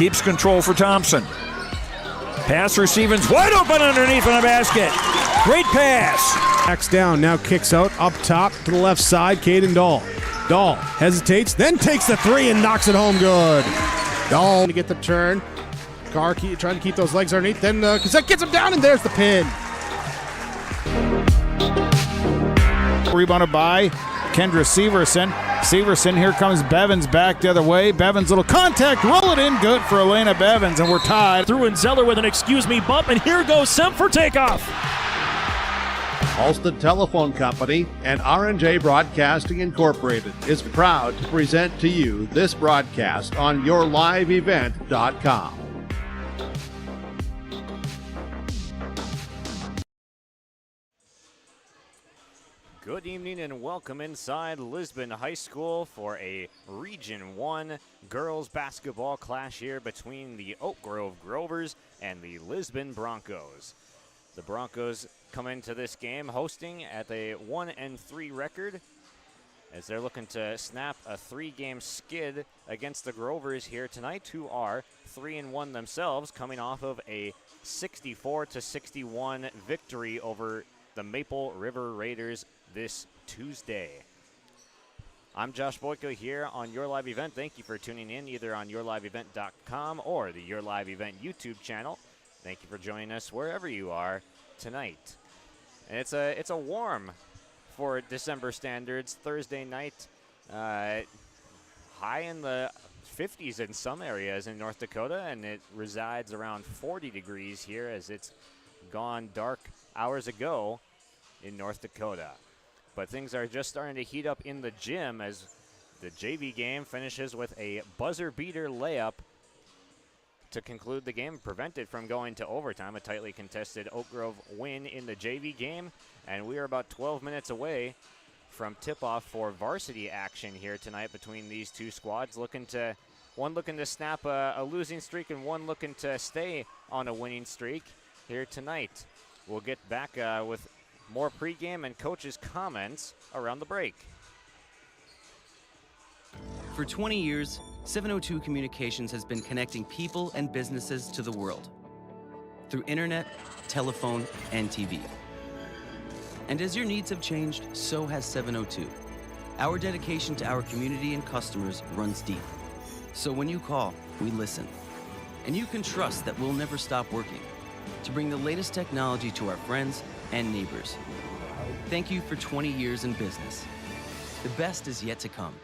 Keeps control for Thompson. Pass for Stevens, wide open underneath in the basket. Great pass. Backs down, now kicks out up top to the left side, Caden Dahl. Dahl hesitates, then takes the three and knocks it home good. Dahl to get the turn. Carr trying to keep those legs underneath, then Cassette gets him down, and there's the pin. Rebounded by Kendra Severson. Severson, here comes Bevins back the other way. Bevins, little contact, roll it in, good for Elena Bevins, and we're tied. Through and Zeller with an excuse me bump, and here goes Semp for takeoff. Halsted Telephone Company and R&J Broadcasting Incorporated is proud to present to you this broadcast on YourLiveEvent.com. Good evening and welcome inside Lisbon High School for a Region 1 girls basketball clash here between the Oak Grove Grovers and the Lisbon Broncos. The Broncos come into this game hosting at a 1-3 record as they're looking to snap a 3-game skid against the Grovers here tonight, who are 3-1 themselves, coming off of a 64-61 victory over the Maple River Raiders this Tuesday. I'm Josh Boyko here on Your Live Event. Thank you for tuning in either on YourLiveEvent.com or the Your Live Event YouTube channel. Thank you for joining us wherever you are tonight. And it's a warm, for December standards, Thursday night, high in the 50s in some areas in North Dakota, and it resides around 40 degrees here as it's gone dark hours ago in North Dakota. But things are just starting to heat up in the gym as the JV game finishes with a buzzer beater layup to conclude the game, prevent it from going to overtime. A tightly contested Oak Grove win in the JV game, and we are about 12 minutes away from tip-off for varsity action here tonight between these two squads, one looking to snap a losing streak and one looking to stay on a winning streak here tonight. We'll get back with more pregame and coaches' comments around the break. For 20 years, 702 Communications has been connecting people and businesses to the world through internet, telephone, and TV. And as your needs have changed, so has 702. Our dedication to our community and customers runs deep. So when you call, we listen. And you can trust that we'll never stop working to bring the latest technology to our friends and neighbors. Thank you for 20 years in business. The best is yet to come.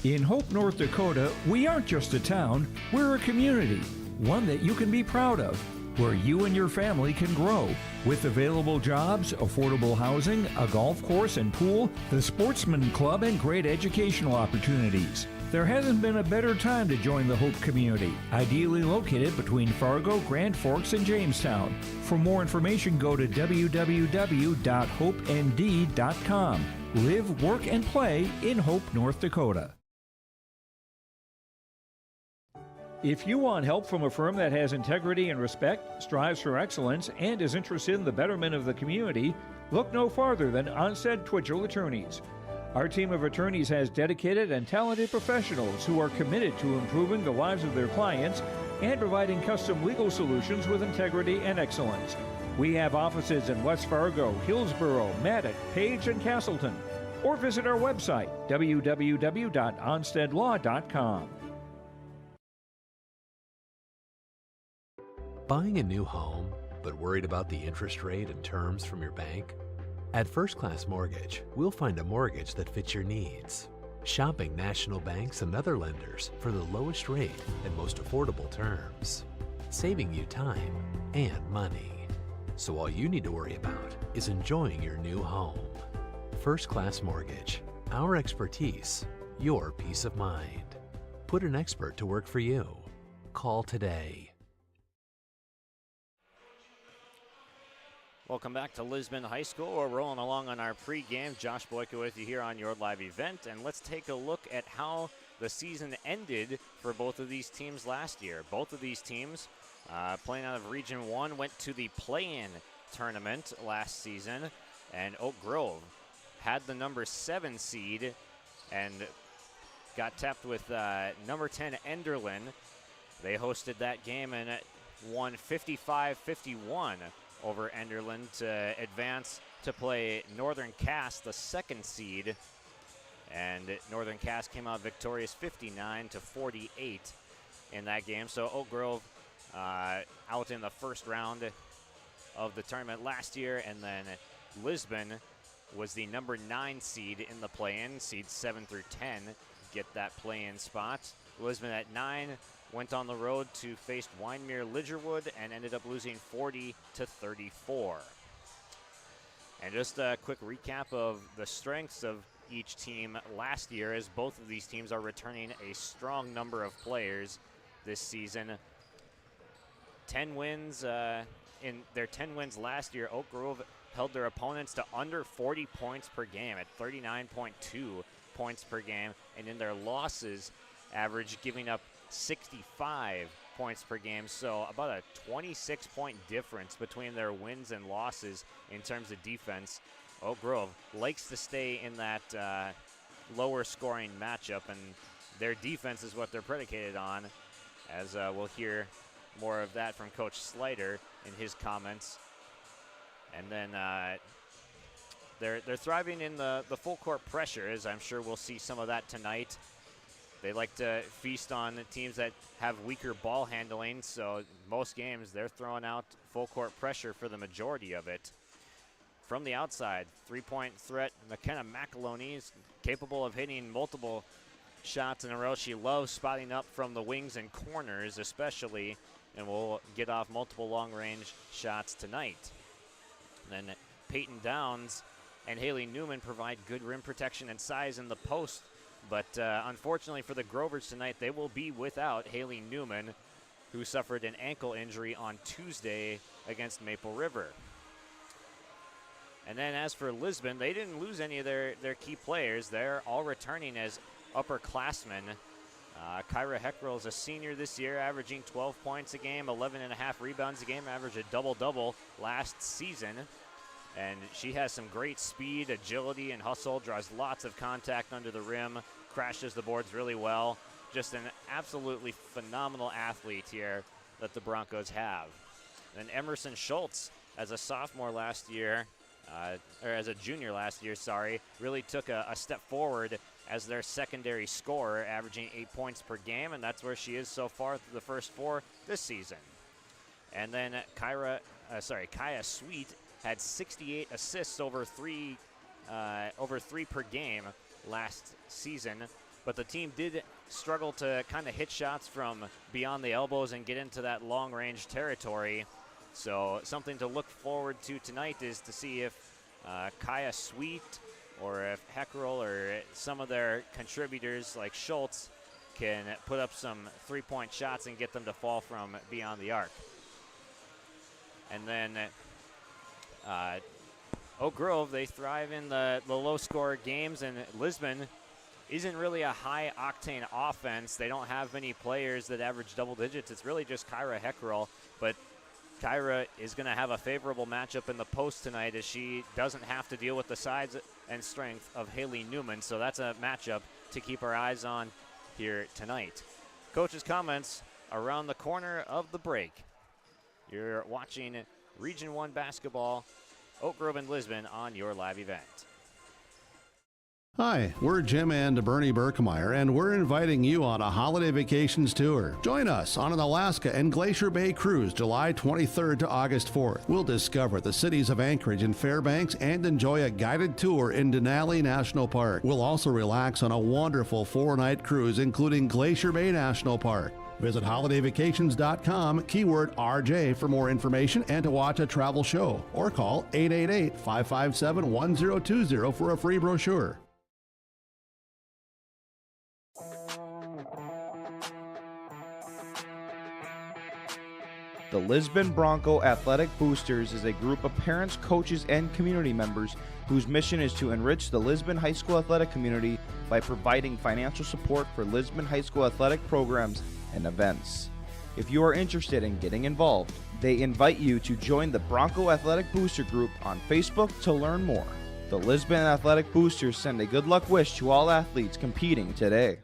In Hope, North Dakota, we aren't just a town, we're a community, one that you can be proud of, where you and your family can grow. With available jobs, affordable housing, a golf course and pool, the Sportsman Club, and great educational opportunities. There hasn't been a better time to join the Hope community, ideally located between Fargo, Grand Forks, and Jamestown. For more information, go to www.hopend.com. Live, work, and play in Hope, North Dakota. If you want help from a firm that has integrity and respect, strives for excellence, and is interested in the betterment of the community, look no farther than Onstead Twitchell Attorneys. Our team of attorneys has dedicated and talented professionals who are committed to improving the lives of their clients and providing custom legal solutions with integrity and excellence. We have offices in West Fargo, Hillsborough, Maddox, Page, and Castleton. Or visit our website, www.onsteadlaw.com. Buying a new home, but worried about the interest rate and terms from your bank? At First Class Mortgage, we'll find a mortgage that fits your needs. Shopping national banks and other lenders for the lowest rate and most affordable terms. Saving you time and money. So all you need to worry about is enjoying your new home. First Class Mortgage. Our expertise, your peace of mind. Put an expert to work for you. Call today. Welcome back to Lisbon High School. We're rolling along on our pregame. Josh Boyko with you here on Your Live Event. And let's take a look at how the season ended for both of these teams last year. Both of these teams playing out of Region 1 went to the play-in tournament last season. And Oak Grove had the number 7 seed and got tapped with number 10 Enderlin. They hosted that game and won 55-51 over Enderlin to advance to play Northern Cass, the 2nd seed. And Northern Cass came out victorious 59-48 in that game. So Oak Grove out in the first round of the tournament last year, and then Lisbon was the number 9 seed in the play-in. Seeds 7 through 10 get that play-in spot. Lisbon at 9 went on the road to face Wyndmere Lidgerwood and ended up losing 40-34. And just a quick recap of the strengths of each team last year, as both of these teams are returning a strong number of players this season. 10 wins in their 10 wins last year. Oak Grove held their opponents to under 40 points per game at 39.2 points per game, and in their losses average giving up 65 points per game. So about a 26-point difference between their wins and losses in terms of defense. Oak Grove likes to stay in that lower scoring matchup, and their defense is what they're predicated on, as we'll hear more of that from Coach Slider in his comments. And then they're thriving in the full court pressure, as I'm sure we'll see some of that tonight. They like to feast on teams that have weaker ball handling, so most games they're throwing out full court pressure for the majority of it. From the outside, 3-point threat, McKenna McAloney is capable of hitting multiple shots in a row. She loves spotting up from the wings and corners especially, and will get off multiple long-range shots tonight. And then Peyton Downs and Haley Newman provide good rim protection and size in the post, but unfortunately for the Grovers tonight, they will be without Haley Newman, who suffered an ankle injury on Tuesday against Maple River. And then as for Lisbon, they didn't lose any of their key players. They're all returning as upperclassmen. Kyra Heckrell is a senior this year, averaging 12 points a game, 11.5 rebounds a game, averaged a double-double last season. And she has some great speed, agility, and hustle, draws lots of contact under the rim, crashes the boards really well. Just an absolutely phenomenal athlete here that the Broncos have. And Emerson Schultz, as a sophomore last year, or as a junior last year, really took a step forward as their secondary scorer, averaging 8 points per game, and that's where she is so far through the first 4 this season. And then Kaya Sweet had 68 assists over three per game last season, but the team did struggle to kind of hit shots from beyond the elbows and get into that long-range territory. So something to look forward to tonight is to see if Kaya Sweet or if Heckrell or some of their contributors like Schultz can put up some three-point shots and get them to fall from beyond the arc. And then Oak Grove, they thrive in the low-score games, and Lisbon isn't really a high-octane offense. They don't have many players that average double digits. It's really just Kyra Heckrell, but Kyra is going to have a favorable matchup in the post tonight, as she doesn't have to deal with the size and strength of Haley Newman. So that's a matchup to keep our eyes on here tonight. Coach's comments around the corner of the break. You're watching Region 1 basketball, Oak Grove and Lisbon on your live event. Hi, we're Jim and Bernie Berkemeyer, and we're inviting you on a holiday vacations tour. Join us on an Alaska and Glacier Bay cruise July 23rd to August 4th. We'll discover the cities of Anchorage and Fairbanks and enjoy a guided tour in Denali National Park. We'll also relax on a wonderful 4-night cruise, including Glacier Bay National Park. Visit holidayvacations.com, keyword RJ for more information and to watch a travel show, or call 888-557-1020 for a free brochure. The Lisbon Bronco Athletic Boosters is a group of parents, coaches, and community members whose mission is to enrich the Lisbon High School athletic community by providing financial support for Lisbon High School athletic programs and events. If you are interested in getting involved, they invite you to join the Bronco Athletic Booster group on Facebook to learn more. The Lisbon Athletic Boosters send a good luck wish to all athletes competing today.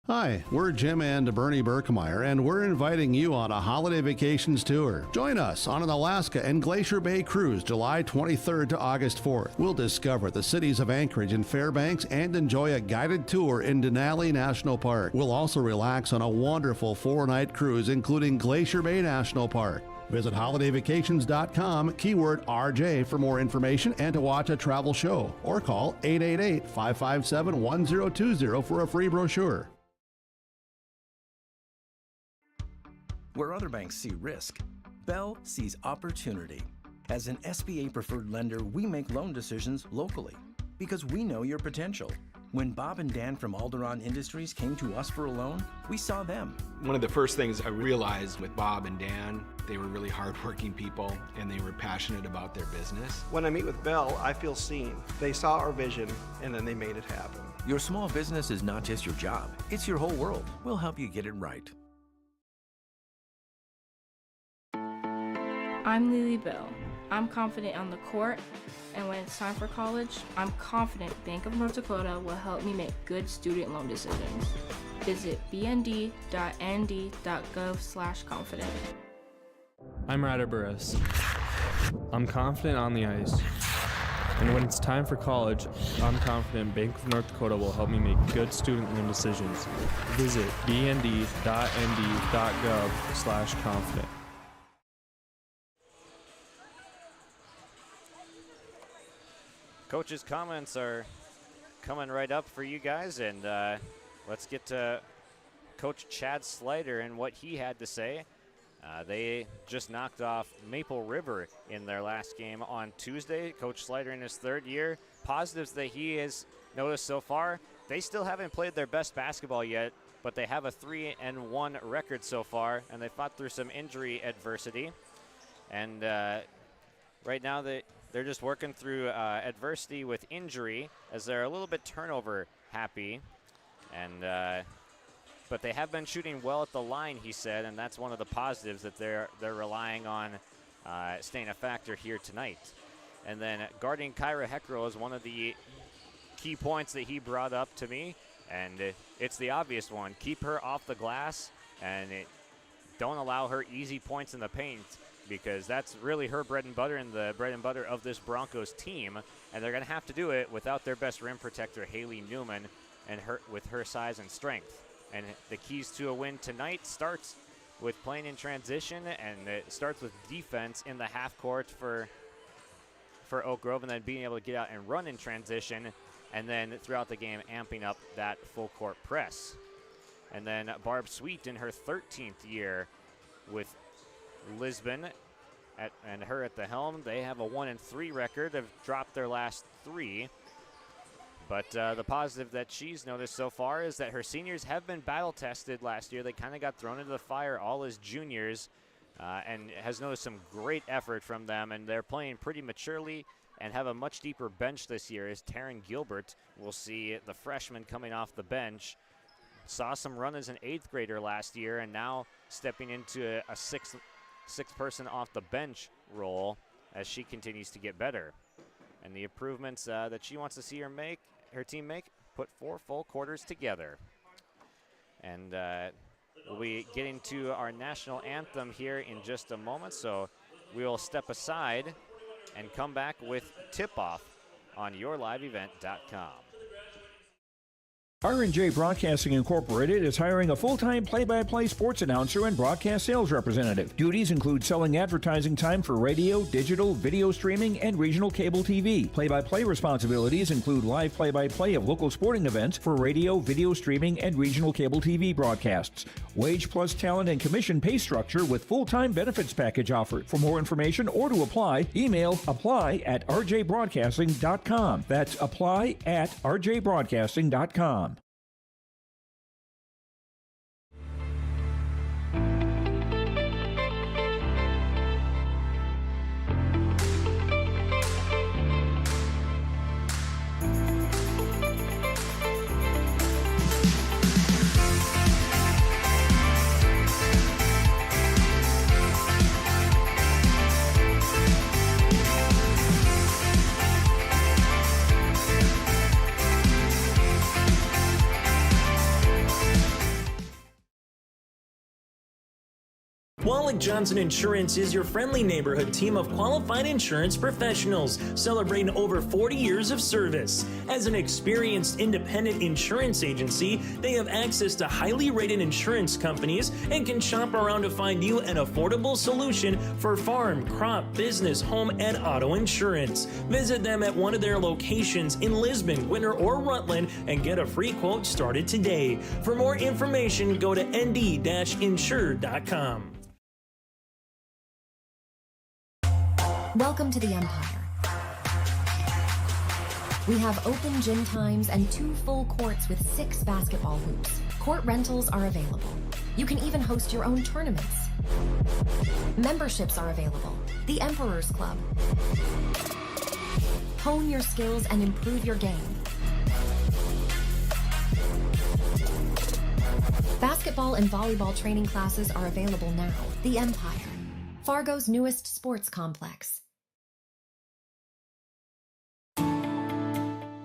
Hi, we're Jim and Bernie Berkemeyer, and we're inviting you on a holiday vacations tour. Join us on an Alaska and Glacier Bay cruise July 23rd to August 4th. We'll discover the cities of Anchorage and Fairbanks and enjoy a guided tour in Denali National Park. We'll also relax on a wonderful 4-night cruise including Glacier Bay National Park. Visit holidayvacations.com, keyword RJ for more information and to watch a travel show, or call 888-557-1020 for a free brochure. Where other banks see risk, Bell sees opportunity. As an SBA preferred lender, we make loan decisions locally because we know your potential. When Bob and Dan from Alderon Industries came to us for a loan, we saw them. One of the first things I realized with Bob and Dan, they were really hardworking people and they were passionate about their business. When I meet with Bell, I feel seen. They saw our vision and then they made it happen. Your small business is not just your job, it's your whole world. We'll help you get it right. I'm Lily Bell. I'm confident on the court, and when it's time for college, I'm confident Bank of North Dakota will help me make good student loan decisions. Visit bnd.nd.gov/confident. I'm Ryder Burris. I'm confident on the ice. And when it's time for college, I'm confident Bank of North Dakota will help me make good student loan decisions. Visit bnd.nd.gov/confident. Coach's comments are coming right up for you guys, and let's get to Coach Chad Slider and what he had to say. They just knocked off Maple River in their last game on Tuesday. Coach Slider in his third year. Positives that he has noticed so far, they still haven't played their best basketball yet, but they have a 3-1 record so far, and they fought through some injury adversity. And right now they're just working through adversity with injury, as they're a little bit turnover happy. And but they have been shooting well at the line, he said, and that's one of the positives that they're relying on staying a factor here tonight. And then guarding Kyra Heckrow is one of the key points that he brought up to me, and it's the obvious one. Keep her off the glass and don't allow her easy points in the paint, because that's really her bread and butter and the bread and butter of this Broncos team, and they're going to have to do it without their best rim protector, Haley Newman, and with her size and strength. And the keys to a win tonight starts with playing in transition, and it starts with defense in the half court for Oak Grove, and then being able to get out and run in transition, and then throughout the game amping up that full court press. And then Barb Sweet in her 13th year with Lisbon and her at the helm. They have a 1-3 record. They've dropped their last 3. But the positive that she's noticed so far is that her seniors have been battle-tested last year. They kind of got thrown into the fire all as juniors, and has noticed some great effort from them, and they're playing pretty maturely and have a much deeper bench this year, as Taryn Gilbert will see the freshman coming off the bench. Saw some run as an 8th grader last year, and now stepping into a sixth person off the bench role as she continues to get better. And the improvements that she wants to see her team make, put 4 full quarters together. And we'll be getting to our national anthem here in just a moment, so we will step aside and come back with tip-off on yourliveevent.com. R&J Broadcasting Incorporated is hiring a full-time play-by-play sports announcer and broadcast sales representative. Duties include selling advertising time for radio, digital, video streaming, and regional cable TV. Play-by-play responsibilities include live play-by-play of local sporting events for radio, video streaming, and regional cable TV broadcasts. Wage plus talent and commission pay structure with full-time benefits package offered. For more information or to apply, email apply@rjbroadcasting.com. That's apply@rjbroadcasting.com. Wallach Johnson Insurance is your friendly neighborhood team of qualified insurance professionals celebrating over 40 years of service. As an experienced independent insurance agency, they have access to highly rated insurance companies and can shop around to find you an affordable solution for farm, crop, business, home, and auto insurance. Visit them at one of their locations in Lisbon, Winter, or Rutland and get a free quote started today. For more information, go to nd-insure.com. Welcome to the Empire. We have open gym times and 2 full courts with 6 basketball hoops. Court rentals are available. You can even host your own tournaments. Memberships are available. The Emperor's Club. Hone your skills and improve your game. Basketball and volleyball training classes are available now. The Empire, Fargo's newest sports complex.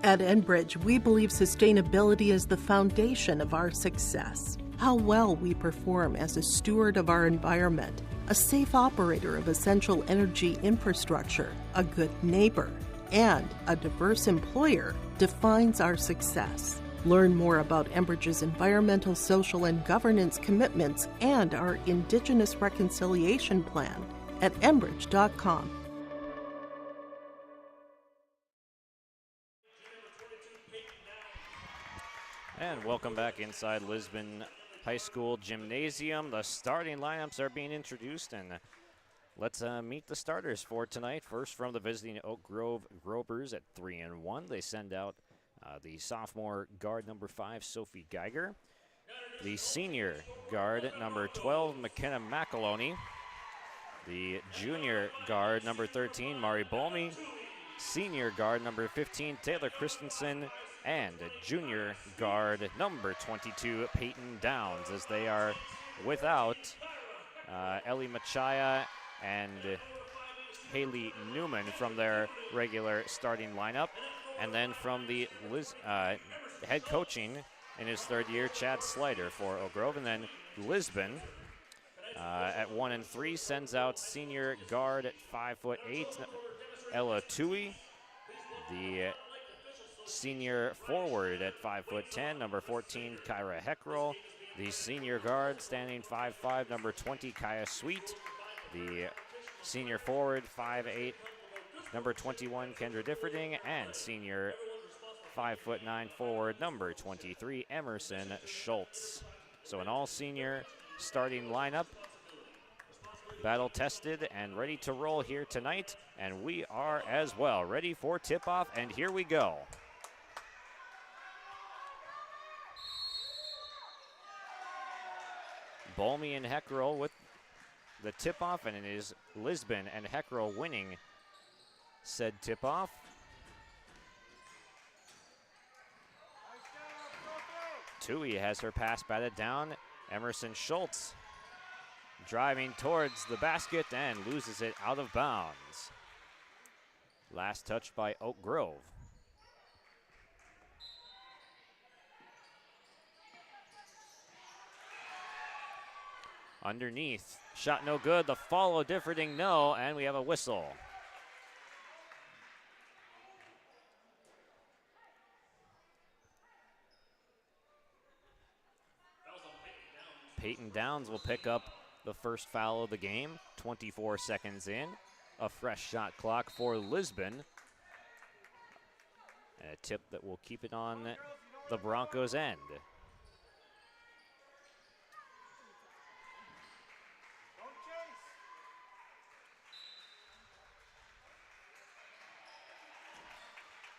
At Enbridge, we believe sustainability is the foundation of our success. How well we perform as a steward of our environment, a safe operator of essential energy infrastructure, a good neighbor, and a diverse employer defines our success. Learn more about Enbridge's environmental, social, and governance commitments and our Indigenous Reconciliation Plan at enbridge.com. And welcome back inside Lisbon High School Gymnasium. The starting lineups are being introduced, and let's meet the starters for tonight. First, from the visiting Oak Grove Grovers at 3-1, they send out the sophomore guard number 5, Sophie Geiger. The senior guard number 12, McKenna McAloney. The junior guard number 13, Mari Bolmy. Senior guard number 15, Taylor Christensen. And junior guard number 22, Peyton Downs, as they are without Ellie Machaya and Haley Newman from their regular starting lineup. And then from the head coaching in his 3rd year, Chad Slider for Oak Grove. And then Lisbon at 1-3 sends out senior guard at 5'8", Ella Tui. The senior forward at 5'10", number 14, Kyra Heckrell. The senior guard standing 5'5", number 20, Kaya Sweet. The senior forward, 5'8", number 21, Kendra Differding. And senior 5'9" forward, number 23, Emerson Schultz. So an all-senior starting lineup. Battle tested and ready to roll here tonight. And we are as well ready for tip-off, and here we go. Bolmy and Heckrell with the tip-off, and it is Lisbon and Heckrell winning said tip-off. Tui has her pass batted down. Emerson Schultz driving towards the basket and loses it out of bounds. Last touch by Oak Grove. Underneath, shot no good, the follow Differding no, and we have a whistle. Peyton Downs will pick up the first foul of the game, 24 seconds in. A fresh shot clock for Lisbon. And a tip that will keep it on the Broncos' end.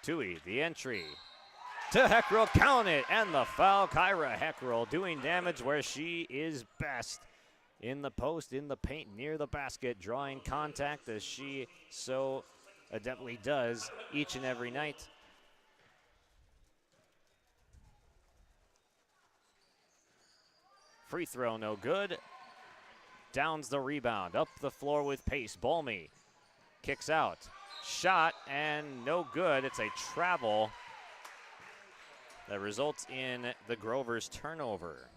Tui, the entry to Heckrell, count it, and the foul. Kyra Heckrell doing damage where she is best. In the post, in the paint, near the basket, drawing contact as she so adeptly does each and every night. Free throw, no good. Downs the rebound, up the floor with pace. Bolmy kicks out. Shot and no good. It's a travel that results in the Grovers turnover.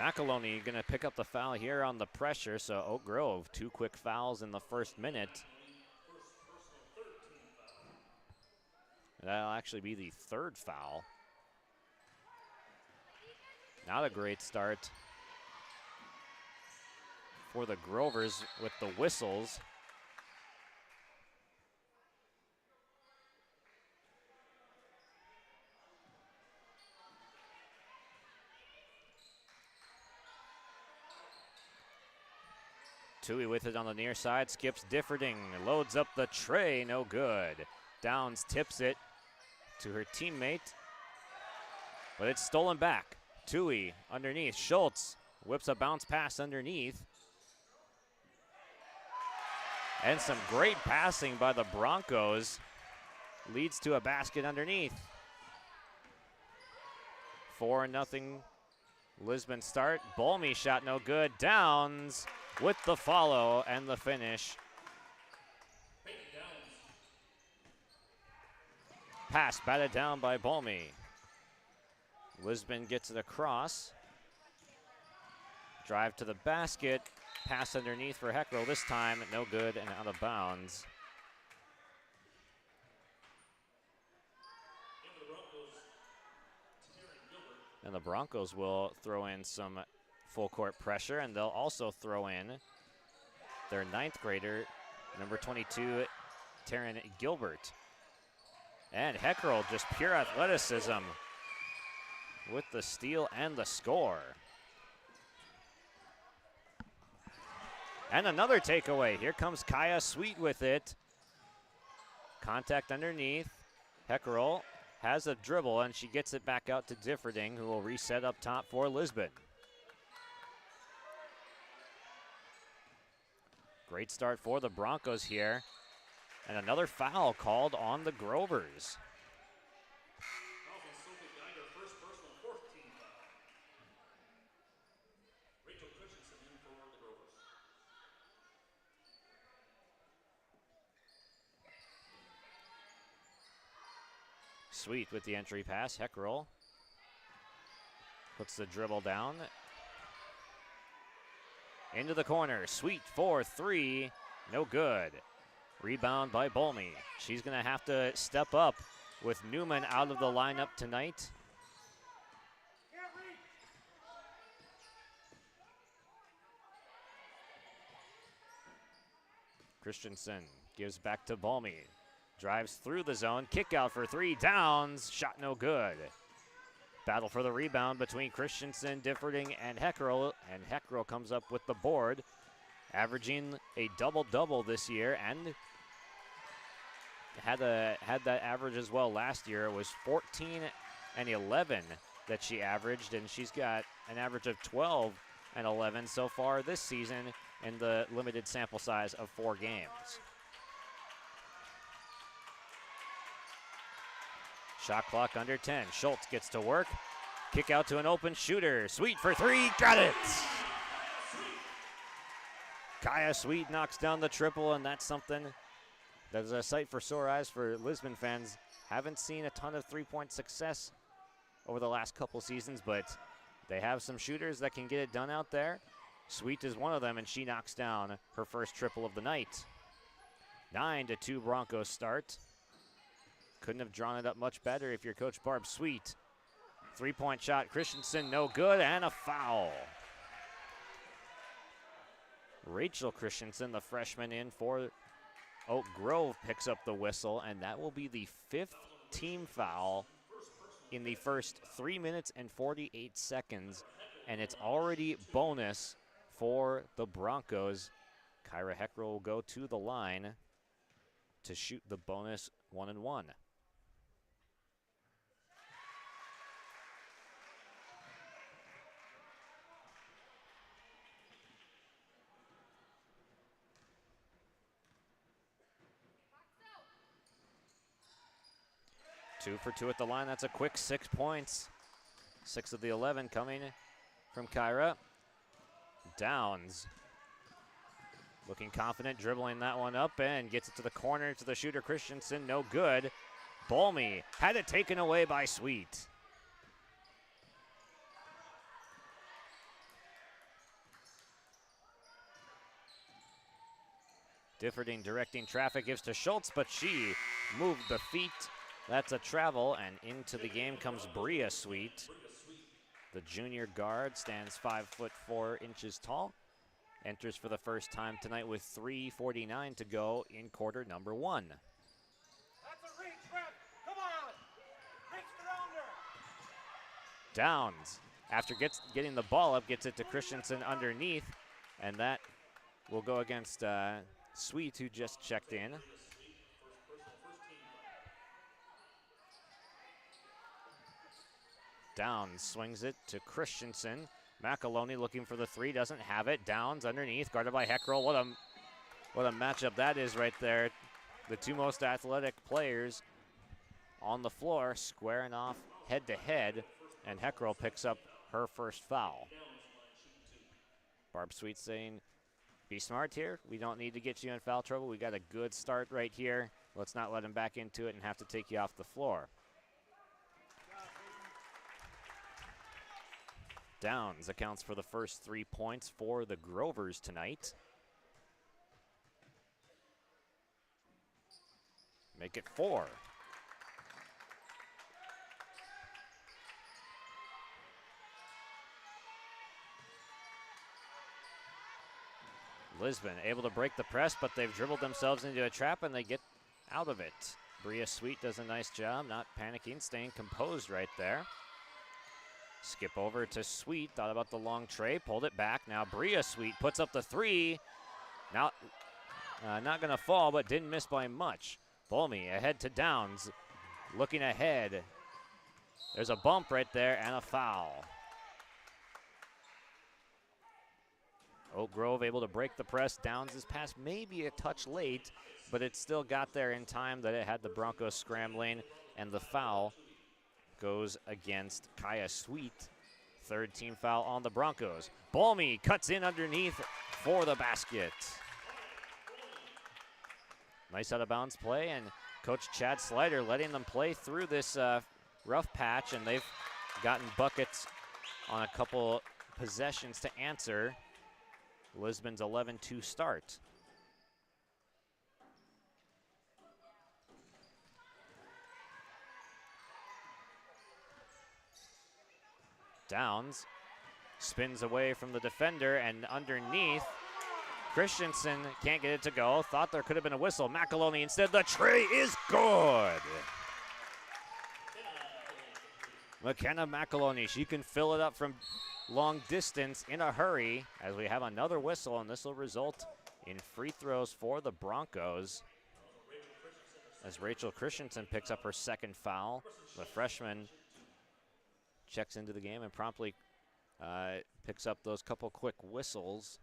McAloney going to pick up the foul here on the pressure, so Oak Grove, 2 quick fouls in the first minute. That'll actually be the 3rd foul. Not a great start for the Grovers with the whistles. Tui with it on the near side, skips Differding, loads up the tray, no good. Downs tips it to her teammate, but it's stolen back. Tui underneath, Schultz whips a bounce pass underneath. And some great passing by the Broncos leads to a basket underneath. 4-0 Lisbon start. Bolmy shot no good. Downs with the follow and the finish. Pass batted down by Bolmy. Lisbon gets it across. Drive to the basket. Pass underneath for Heckrell. This time, no good and out of bounds. And the Broncos will throw in some full court pressure, and they'll also throw in their 9th grader, number 22, Taryn Gilbert. And Heckrell, just pure athleticism with the steal and the score. And another takeaway. Here comes Kaya Sweet with it. Contact underneath. Heckrell has a dribble, and she gets it back out to Differding, who will reset up top for Lisbon. Great start for the Broncos here. And another foul called on the Grovers. Sweet with the entry pass. Heckrell puts the dribble down. Into the corner. Sweet for 3. No good. Rebound by Bolmy. She's going to have to step up with Newman out of the lineup tonight. Christensen gives back to Bolmy. Drives through the zone. Kick out for 3. Downs. Shot no good. Battle for the rebound between Christensen, Differding, and Heckrell. And Heckrell comes up with the board, averaging a double-double this year, and had that average as well last year. It was 14 and 11 that she averaged, and she's got an average of 12 and 11 so far this season in the limited sample size of 4 games. Shot clock under 10. Schultz gets to work. Kick out to an open shooter. Sweet for 3. Got it! Kaya Sweet knocks down the triple, and that's something that is a sight for sore eyes for Lisbon fans. Haven't seen a ton of three-point success over the last couple seasons, but they have some shooters that can get it done out there. Sweet is one of them, and she knocks down her first triple of the night. 9-2 Broncos start. Couldn't have drawn it up much better if you're Coach Barb Sweet. 3-point shot, Christensen, no good, and a foul. Rachel Christensen, the freshman in for Oak Grove, picks up the whistle, and that will be the 5th team foul in the first 3 minutes and 48 seconds, and it's already bonus for the Broncos. Kyra Heckrell will go to the line to shoot the bonus 1-and-1. Two for 2 at the line. That's a quick 6 points. 6 of the 11 coming from Kyra. Downs looking confident, dribbling that one up and gets it to the corner to the shooter Christensen. No good. Bolmy had it taken away by Sweet. Differding directing traffic, gives to Schultz, but she moved the feet. That's a travel, and into the game comes Bria Sweet. The junior guard stands 5'4" tall. Enters for the first time tonight with 3:49 to go in quarter number 1. That's a reach, Brett. Come on. Reach around her. Downs, after getting the ball up, gets it to Christensen underneath, and that will go against Sweet, who just checked in. Downs swings it to Christensen. McAloney looking for the three, doesn't have it. Downs underneath, guarded by Heckrell. What a matchup that is right there. The two most athletic players on the floor squaring off head to head, and Heckrell picks up her first foul. Barb Sweet saying, be smart here. We don't need to get you in foul trouble. We got a good start right here. Let's not let him back into it and have to take you off the floor. Downs accounts for the first 3 points for the Grovers tonight. Make it 4. Lisbon able to break the press, but they've dribbled themselves into a trap and they get out of it. Bria Sweet does a nice job, not panicking, staying composed right there. Skip over to Sweet, thought about the long tray, pulled it back. Now Bria Sweet puts up the three. Now, not gonna fall, but didn't miss by much. Bolmy ahead to Downs, looking ahead. There's a bump right there and a foul. Oak Grove able to break the press. Downs' pass maybe a touch late, but it still got there in time that it had the Broncos scrambling, and the foul goes against Kaya Sweet. Third team foul on the Broncos. Bolmy cuts in underneath for the basket. Nice out of bounds play, and Coach Chad Slider letting them play through this rough patch, and they've gotten buckets on a couple possessions to answer Lisbon's 11-2 start. Downs spins away from the defender, and underneath, Christensen can't get it to go. Thought there could have been a whistle. McAloney instead. The tray is good. McKenna McAloney, she can fill it up from long distance in a hurry, as we have another whistle, and this will result in free throws for the Broncos. As Rachel Christensen picks up her second foul, the freshman checks into the game and promptly picks up those couple quick whistles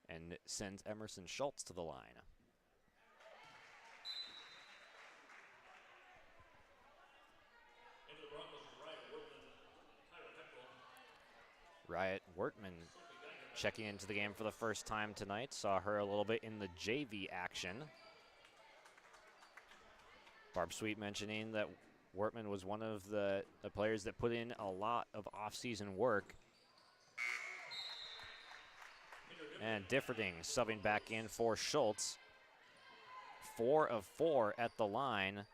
and sends Emerson Schultz to the line. Riot Wortman checking into the game for the first time tonight. Saw her a little bit in the JV action. Barb Sweet mentioning that Wortman was one of the players that put in a lot of off-season work. And Differding subbing back in for Schultz. 4 of 4 at the line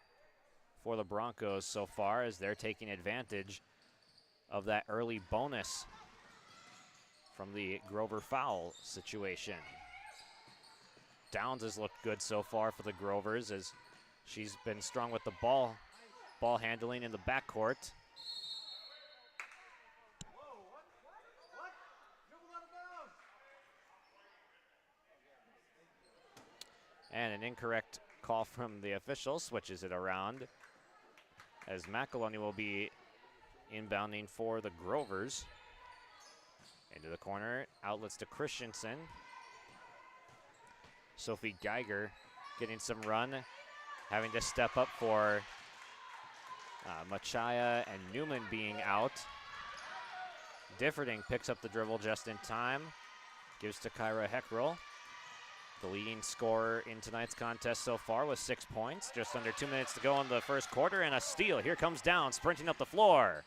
for the Broncos so far, as they're taking advantage of that early bonus from the Grover foul situation. Downs has looked good so far for the Grovers, as she's been strong with the ball handling in the backcourt. And an incorrect call from the official switches it around, as McAloney will be inbounding for the Grovers. Into the corner, outlets to Christensen. Sophie Geiger getting some run, having to step up for Machaya and Newman being out. Differding picks up the dribble just in time, gives to Kyra Heckrell. The leading scorer in tonight's contest so far with 6 points. Just under 2 minutes to go in the first quarter, and a steal. Here comes Downs, sprinting up the floor,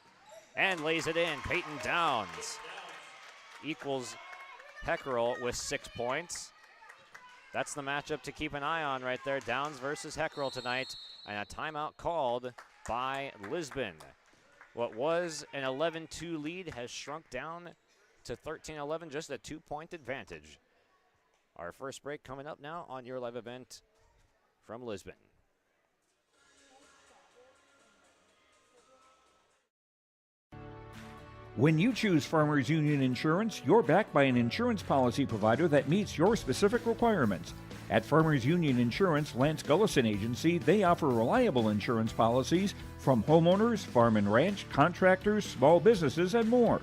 and lays it in. Peyton Downs equals Heckrell with 6 points. That's the matchup to keep an eye on right there. Downs versus Heckrell tonight, and a timeout called by Lisbon. What was an 11-2 lead has shrunk down to 13-11, just a 2-point advantage. Our first break coming up now on your live event from Lisbon. When you choose Farmers Union Insurance, you're backed by an insurance policy provider that meets your specific requirements. At Farmers Union Insurance, Lance Gullison Agency, they offer reliable insurance policies from homeowners, farm and ranch, contractors, small businesses, and more.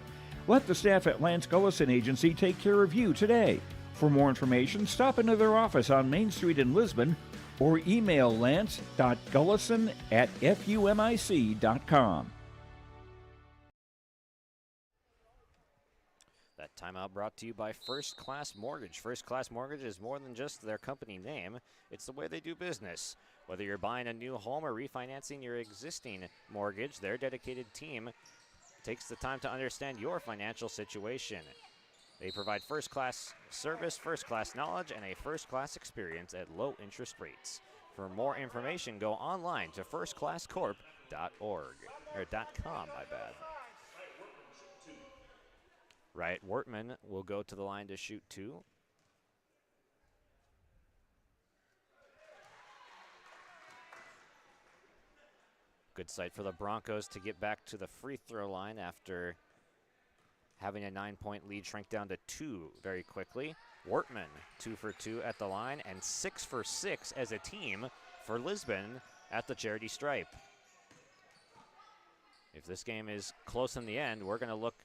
Let the staff at Lance Gullison Agency take care of you today. For more information, stop into their office on Main Street in Lisbon or email lance.gullison@fumic.com. That timeout brought to you by First Class Mortgage. First Class Mortgage is more than just their company name. It's the way they do business. Whether you're buying a new home or refinancing your existing mortgage, their dedicated team takes the time to understand your financial situation. They provide first-class service, first-class knowledge, and a first-class experience at low interest rates. For more information, go online to firstclasscorp.org, or .com, my bad. Right, Wortman will go to the line to shoot two. Good sight for the Broncos to get back to the free throw line after having a 9-point lead shrink down to 2 very quickly. Wortman 2 for 2 at the line and 6 for 6 as a team for Lisbon at the charity stripe. If this game is close in the end, we're going to look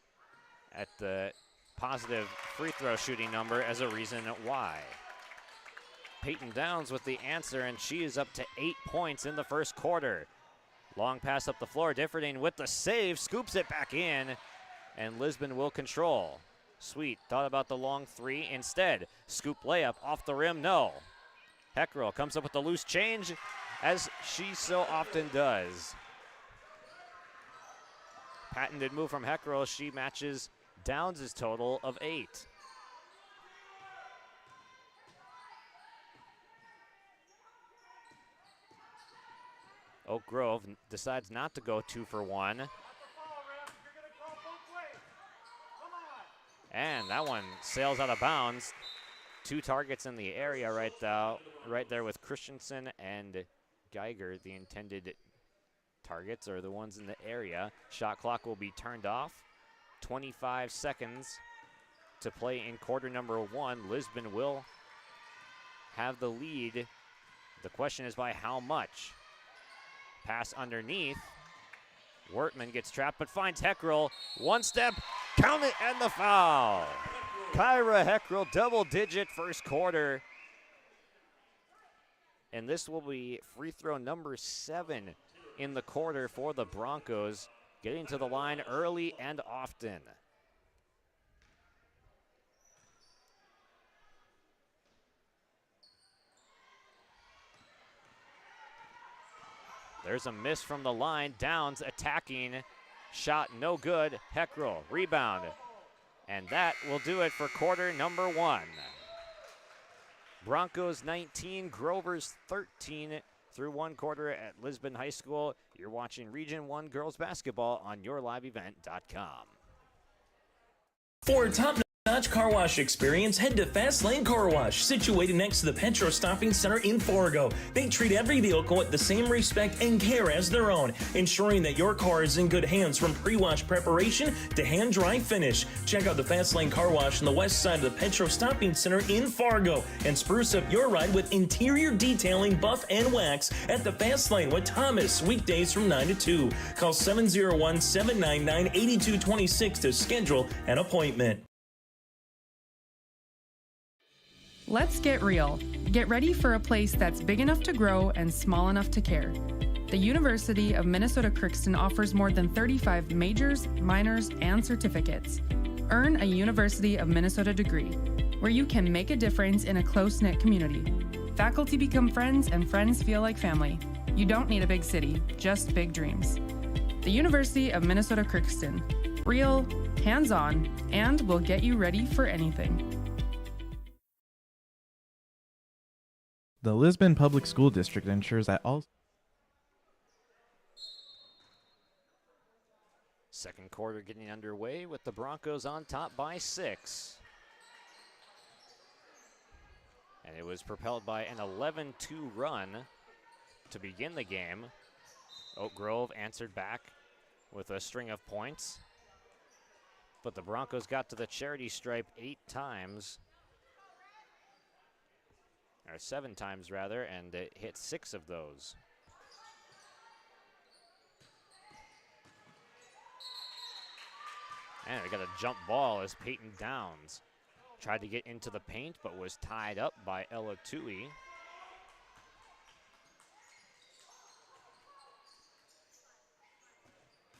at the positive free throw shooting number as a reason why. Peyton Downs with the answer, and she is up to 8 points in the first quarter. Long pass up the floor, Differding with the save, scoops it back in, and Lisbon will control. Sweet thought about the long three. Instead, scoop layup off the rim, no. Heckrell comes up with the loose change, as she so often does. Patented move from Heckrell. She matches Downs' total of 8. Oak Grove decides not to go 2 for 1. And that one sails out of bounds. 2 targets in the area right there with Christensen and Geiger, the intended targets, or the ones in the area. Shot clock will be turned off. 25 seconds to play in quarter number 1. Lisbon will have the lead. The question is by how much? Pass underneath. Wortman gets trapped but finds Heckrell. One step, count it, and the foul. Kyra Heckrell, double-digit first quarter. And this will be free throw number 7 in the quarter for the Broncos, getting to the line early and often. There's a miss from the line. Downs attacking. Shot no good. Heckrell, rebound. And that will do it for quarter number 1. Broncos 19, Grovers 13 through 1 quarter at Lisbon High School. You're watching Region 1 girls basketball on yourliveevent.com. For top-notch car wash experience, head to Fast Lane Car Wash, situated next to the Petro Stopping Center in Fargo. They treat every vehicle with the same respect and care as their own, ensuring that your car is in good hands from pre-wash preparation to hand-dry finish. Check out the Fast Lane Car Wash on the west side of the Petro Stopping Center in Fargo and spruce up your ride with interior detailing, buff, and wax at the Fast Lane with Thomas, weekdays from 9 to 2. Call 701-799-8226 to schedule an appointment. Let's get real. Get ready for a place that's big enough to grow and small enough to care. The University of Minnesota Crookston offers more than 35 majors, minors, and certificates. Earn a University of Minnesota degree, where you can make a difference in a close-knit community. Faculty become friends, and friends feel like family. You don't need a big city, just big dreams. The University of Minnesota Crookston. Real, hands-on, and will get you ready for anything. The Lisbon Public School District ensures that all Second quarter getting underway with the Broncos on top by 6. And it was propelled by an 11-2 run to begin the game. Oak Grove answered back with a string of points. But the Broncos got to the charity stripe 8 times. Or 7 times rather, and it hit 6 of those. And we got a jump ball as Peyton Downs tried to get into the paint, but was tied up by Ella Tui.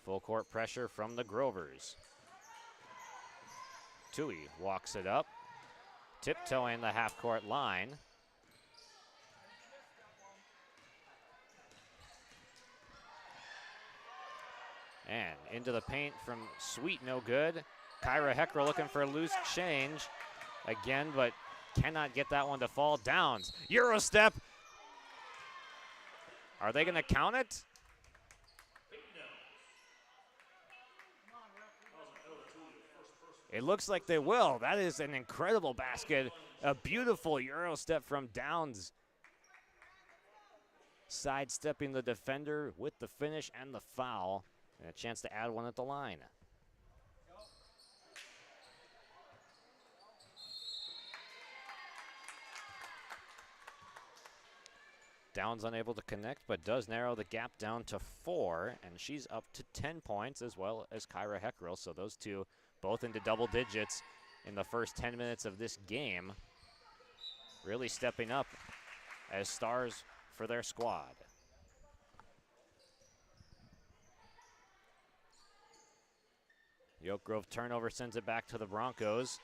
Full court pressure from the Grovers. Tui walks it up, tiptoeing the half-court line. And into the paint from Sweet, no good. Kyra Hecker looking for a loose change again, but cannot get that one to fall. Downs, Euro step. Are they gonna count it? It looks like they will. That is an incredible basket. A beautiful Euro step from Downs. Sidestepping the defender with the finish and the foul. And a chance to add one at the line. Downs unable to connect, but does narrow the gap down to 4, and she's up to 10 points as well as Kyra Heckrell. So those two both into double digits in the first 10 minutes of this game. Really stepping up as stars for their squad. The Oak Grove turnover sends it back to the Broncos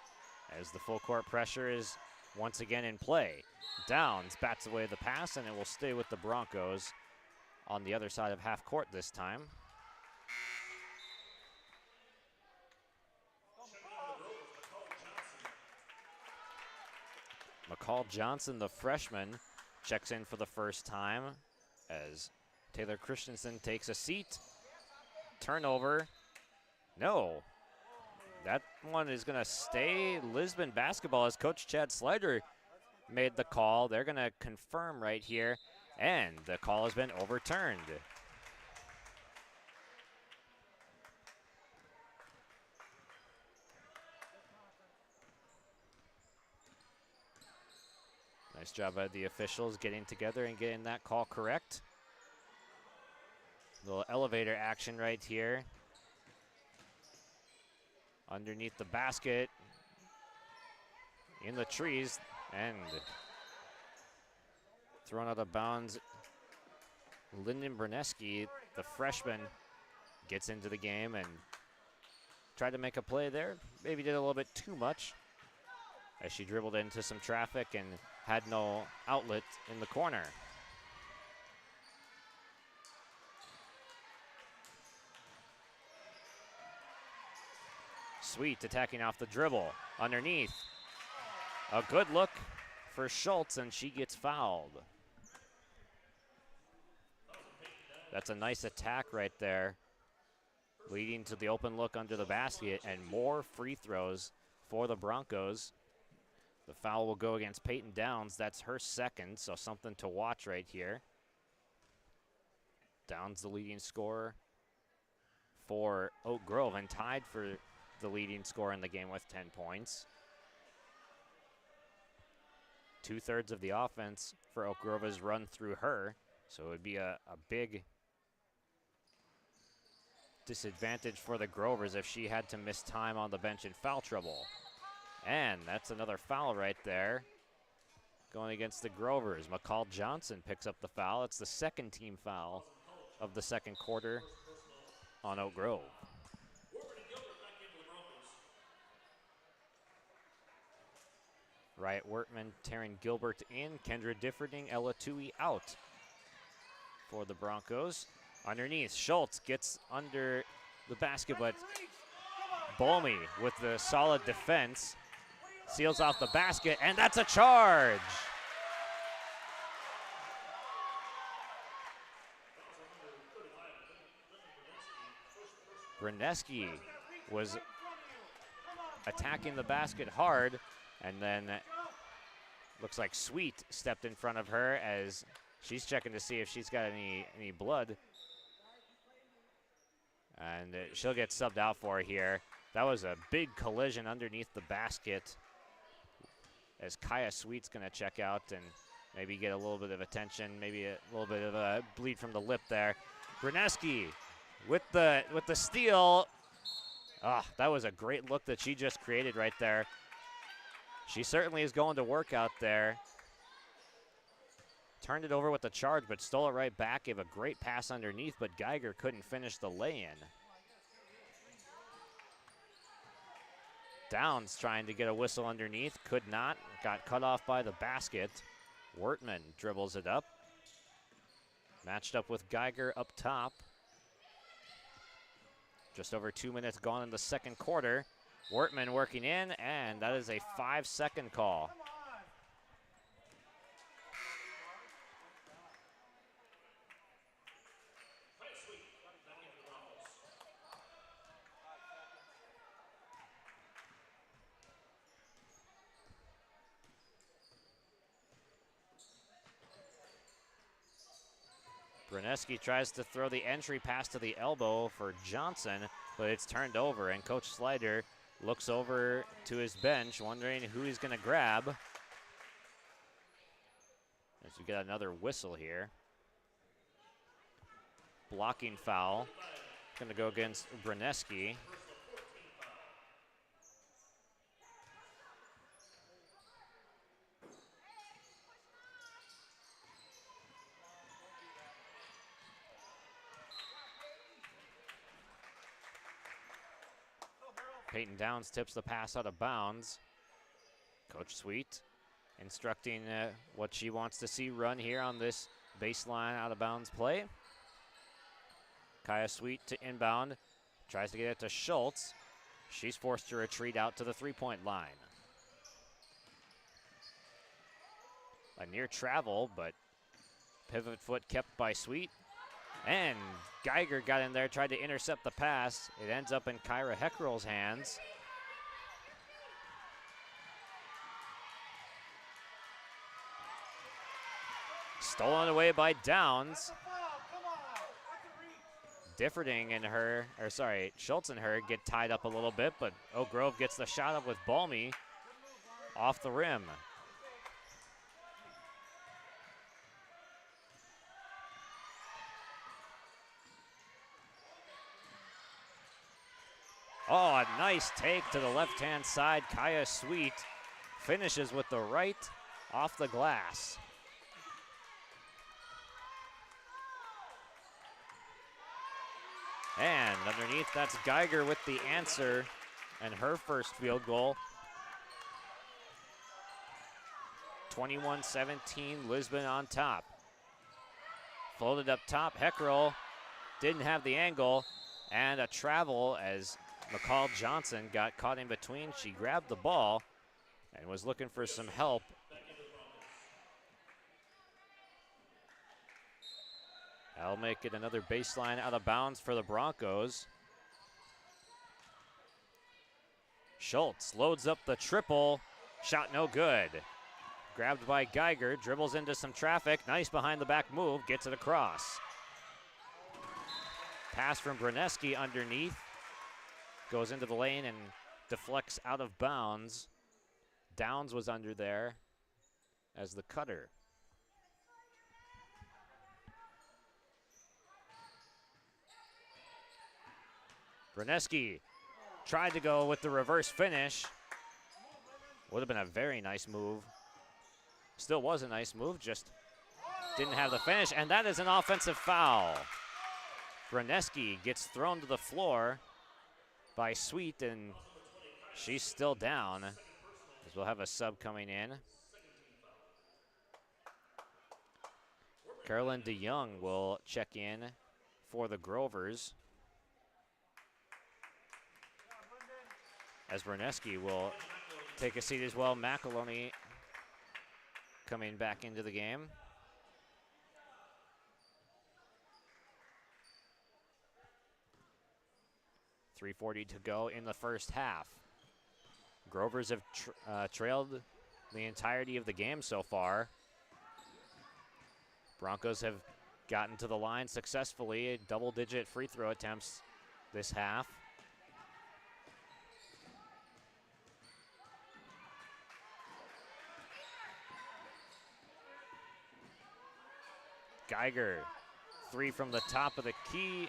as the full court pressure is once again in play. Downs bats away the pass, and it will stay with the Broncos on the other side of half court this time. McCall Johnson, the freshman, checks in for the first time as Taylor Christensen takes a seat. Turnover. No. That one is going to stay Lisbon basketball as Coach Chad Slider made the call. They're going to confirm right here, and the call has been overturned. Nice job by the officials getting together and getting that call correct. Little elevator action right here. Underneath the basket, in the trees, and thrown out of bounds. Lyndon Berneski, the freshman, gets into the game and tried to make a play there. Maybe did a little bit too much as she dribbled into some traffic and had no outlet in the corner. Sweet attacking off the dribble. Underneath. A good look for Schultz, and she gets fouled. That's a nice attack right there, leading to the open look under the basket and more free throws for the Broncos. The foul will go against Peyton Downs. That's her second, so something to watch right here. Downs the leading scorer for Oak Grove and tied for the leading scorer in the game with 10 points. 2/3 of the offense for Oak Grove is run through her, so it would be a big disadvantage for the Grovers if she had to miss time on the bench in foul trouble. And that's another foul right there going against the Grovers. McCall Johnson picks up the foul. It's the second team foul of the second quarter on Oak Grove. Riot Wertman, Taryn Gilbert in, Kendra Differding, Ella Tui out for the Broncos. Underneath, Schultz gets under the basket, but Bolmy with the solid defense seals off the basket, and that's a charge. Graneski was attacking the basket hard, and then looks like Sweet stepped in front of her as she's checking to see if she's got any blood. And she'll get subbed out for here. That was a big collision underneath the basket as Kaya Sweet's going to check out and maybe get a little bit of attention, maybe a little bit of a bleed from the lip there. Graneski with the steal. Ah, that was a great look that she just created right there. She certainly is going to work out there. Turned it over with the charge, but stole it right back. Gave a great pass underneath, but Geiger couldn't finish the lay-in. Downs trying to get a whistle underneath, could not. Got cut off by the basket. Wortman dribbles it up. Matched up with Geiger up top. Just over 2 minutes gone in the second quarter. Wortman working in, and that is a 5-second call. Graneski tries to throw the entry pass to the elbow for Johnson, but it's turned over, and Coach Slider looks over to his bench, wondering who he's going to grab. As we get another whistle here. Blocking foul. Going to go against Graneski. Peyton Downs tips the pass out of bounds. Coach Sweet instructing what she wants to see run here on this baseline out of bounds play. Kaya Sweet to inbound, tries to get it to Schultz. She's forced to retreat out to the three-point line. A near travel, but pivot foot kept by Sweet. And Geiger got in there, tried to intercept the pass. It ends up in Kyra Heckrell's hands. Stolen away by Downs. Differding and her, or sorry, Schultz and her get tied up a little bit, but Oak Grove gets the shot up with Balmy off the rim. Oh, a nice take to the left-hand side. Kaya Sweet finishes with the right off the glass. And underneath, that's Geiger with the answer and her first field goal. 21-17, Lisbon on top. Folded up top, Heckrell didn't have the angle, and a travel as McCall Johnson got caught in between. She grabbed the ball and was looking for some help. That'll make it another baseline out of bounds for the Broncos. Schultz loads up the triple. Shot no good. Grabbed by Geiger, dribbles into some traffic. Nice behind the back move, gets it across. Pass from Graneski underneath. Goes into the lane and deflects out of bounds. Downs was under there as the cutter. Graneski tried to go with the reverse finish. Would have been a very nice move. Still was a nice move, just didn't have the finish, and that is an offensive foul. Graneski gets thrown to the floor by Sweet, and she's still down, as we'll have a sub coming in. Carolyn DeYoung will check in for the Grovers, as Graneski will take a seat as well. McEloney coming back into the game. 3:40 to go in the first half. Grovers have trailed the entirety of the game so far. Broncos have gotten to the line successfully, double-digit free throw attempts this half. Geiger, 3 from the top of the key.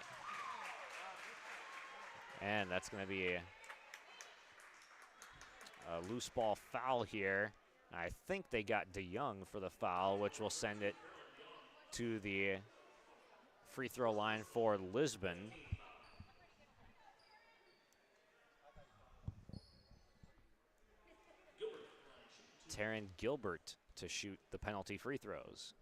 And that's going to be a loose ball foul here. I think they got DeYoung for the foul, which will send it to the free throw line for Lisbon. Taryn Gilbert to shoot the penalty free throws.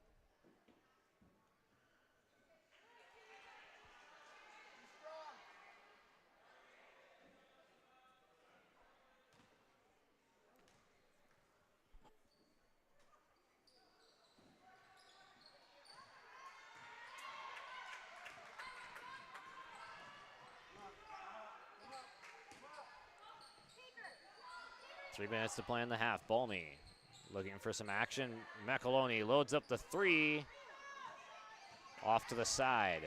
Three minutes to play in the half. Balmy looking for some action. McAloney loads up the 3. Off to the side.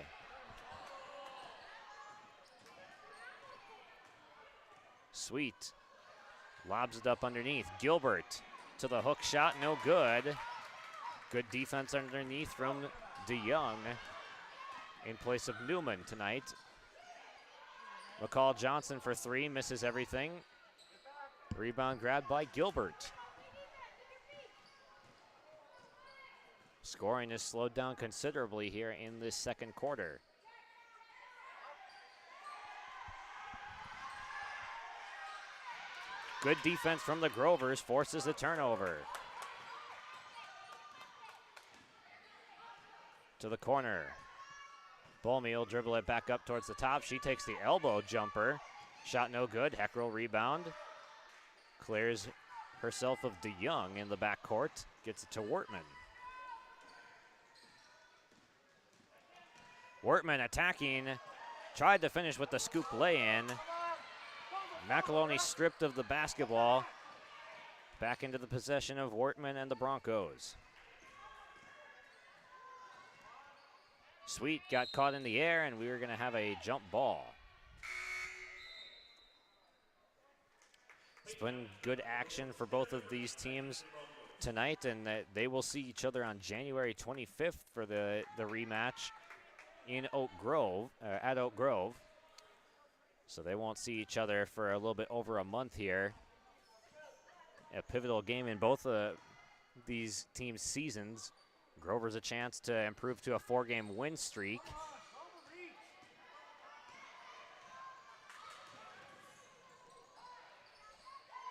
Sweet lobs it up underneath. Gilbert to the hook shot, no good. Good defense underneath from DeYoung in place of Newman tonight. McCall Johnson for 3, misses everything. Rebound grabbed by Gilbert. Scoring is slowed down considerably here in this second quarter. Good defense from the Grovers, forces the turnover. To the corner. Bolme will dribble it back up towards the top. She takes the elbow jumper. Shot no good. Heckrell rebound. Clears herself of DeYoung in the backcourt. Gets it to Wortman. Wortman attacking. Tried to finish with the scoop lay-in. McAloney stripped of the basketball. Back into the possession of Wortman and the Broncos. Sweet got caught in the air, and we were going to have a jump ball. It's been good action for both of these teams tonight, and they will see each other on January 25th for the rematch in Oak Grove, at Oak Grove. So they won't see each other for a little bit over a month here. A pivotal game in both these teams' seasons. Grover's a chance to improve to a 4-game win streak.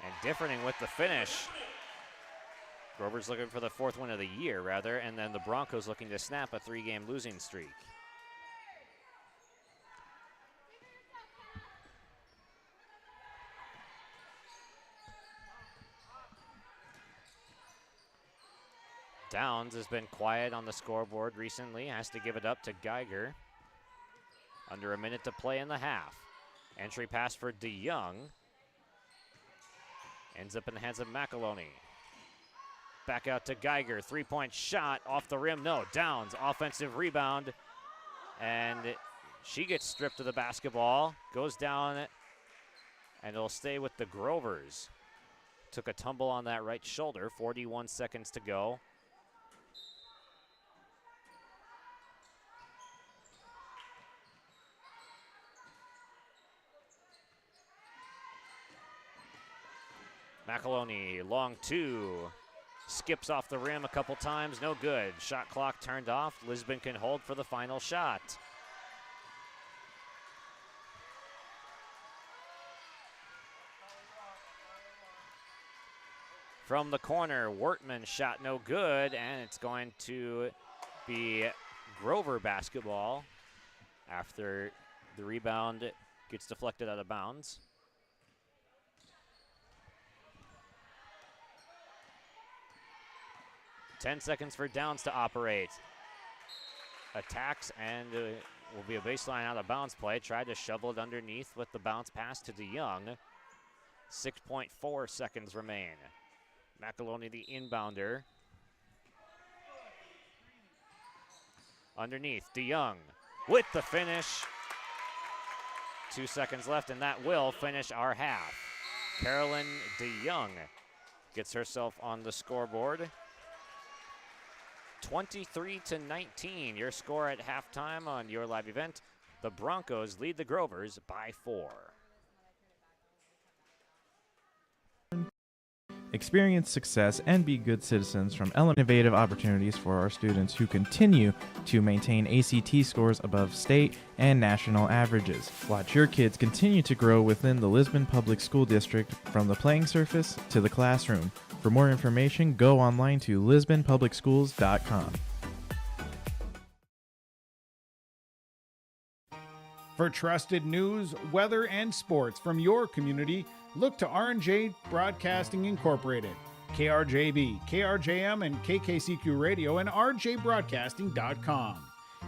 And differing with the finish. Grover's looking for the 4th win of the year, rather, and then the Broncos looking to snap a 3-game losing streak. Downs has been quiet on the scoreboard recently, has to give it up to Geiger. Under a minute to play in the half. Entry pass for DeYoung. Ends up in the hands of McAloney. Back out to Geiger, 3-point shot off the rim, no. Downs, offensive rebound, and she gets stripped of the basketball, goes down, and it'll stay with the Grovers. Took a tumble on that right shoulder, 41 seconds to go. McAloney, long 2, skips off the rim a couple times, no good. Shot clock turned off. Lisbon can hold for the final shot. From the corner, Wortman shot no good, and it's going to be Grover basketball after the rebound gets deflected out of bounds. $10 seconds for Downs to operate. Attacks and will be a baseline out of bounds play. Tried to shovel it underneath with the bounce pass to DeYoung. 6.4 seconds remain. McAloney, the inbounder. Underneath, DeYoung with the finish. 2 seconds left, and that will finish our half. Carolyn DeYoung gets herself on the scoreboard. 23-19, your score at halftime on your live event. The Broncos lead the Grovers by 4. Experience success and be good citizens from innovative opportunities for our students who continue to maintain ACT scores above state and national averages. Watch your kids continue to grow within the Lisbon Public School District from the playing surface to the classroom. For more information, go online to lisbonpublicschools.com. For trusted news, weather, and sports from your community, look to R&J Broadcasting Incorporated, KRJB, KRJM, and KKCQ Radio, and rjbroadcasting.com.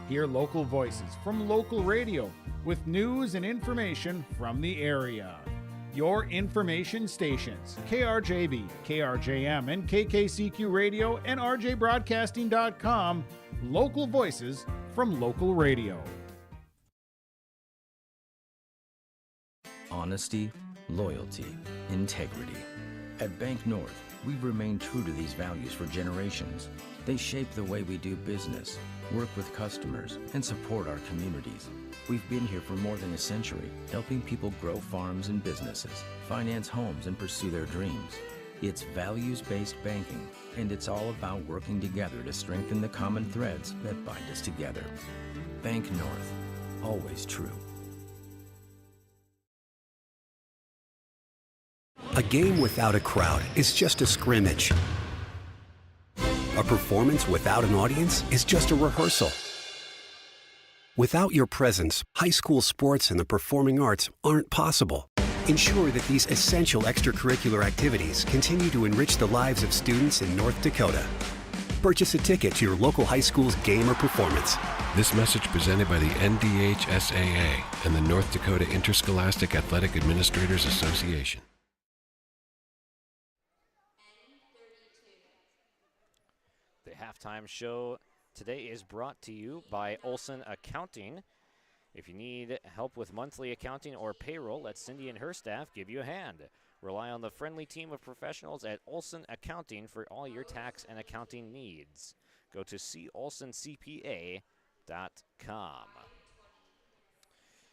Hear local voices from local radio with news and information from the area. Your information stations, KRJB, KRJM, and KKCQ Radio, and rjbroadcasting.com. Local voices from local radio. Honesty, loyalty, integrity. At Bank North, we've remained true to these values for generations. They shape the way we do business, work with customers, and support our communities. We've been here for more than a century, helping people grow farms and businesses, finance homes, and pursue their dreams. It's values-based banking, and it's all about working together to strengthen the common threads that bind us together. Bank North, always true. A game without a crowd is just a scrimmage. A performance without an audience is just a rehearsal. Without your presence, high school sports and the performing arts aren't possible. Ensure that these essential extracurricular activities continue to enrich the lives of students in North Dakota. Purchase a ticket to your local high school's game or performance. This message presented by the NDHSAA and the North Dakota Interscholastic Athletic Administrators Association. The halftime show today is brought to you by Olson Accounting. If you need help with monthly accounting or payroll, let Cindy and her staff give you a hand. Rely on the friendly team of professionals at Olson Accounting for all your tax and accounting needs. Go to colsoncpa.com.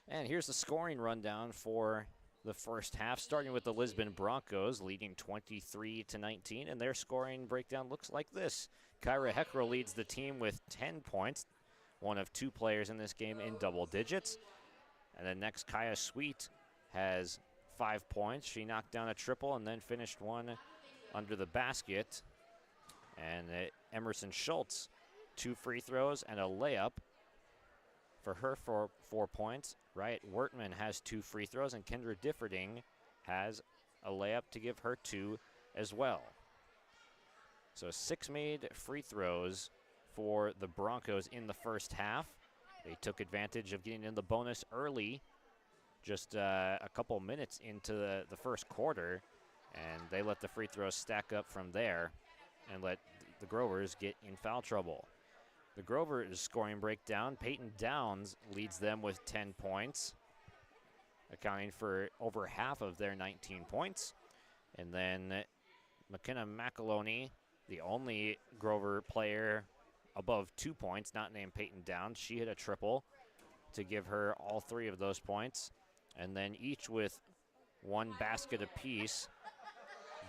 And here's the scoring rundown for the first half, starting with the Lisbon Broncos leading 23-19, and their scoring breakdown looks like this. Kyra Heckrow leads the team with 10 points, one of two players in this game in double digits. And then next, Kaya Sweet has 5 points. She knocked down a triple and then finished one under the basket. And Emerson Schultz, 2 free throws and a layup for her for 4 points. Riot Wertman has 2 free throws, and Kendra Differding has a layup to give her 2 as well. So 6 made free throws for the Broncos in the first half. They took advantage of getting in the bonus early, just a couple minutes into the first quarter, and they let the free throws stack up from there and let the Grovers get in foul trouble. The Grovers scoring breakdown, Peyton Downs leads them with 10 points, accounting for over half of their 19 points. And then McKenna McAloney, the only Grover player above 2 points, not named Peyton Downs. She hit a triple to give her all 3 of those points. And then each with 1 basket apiece.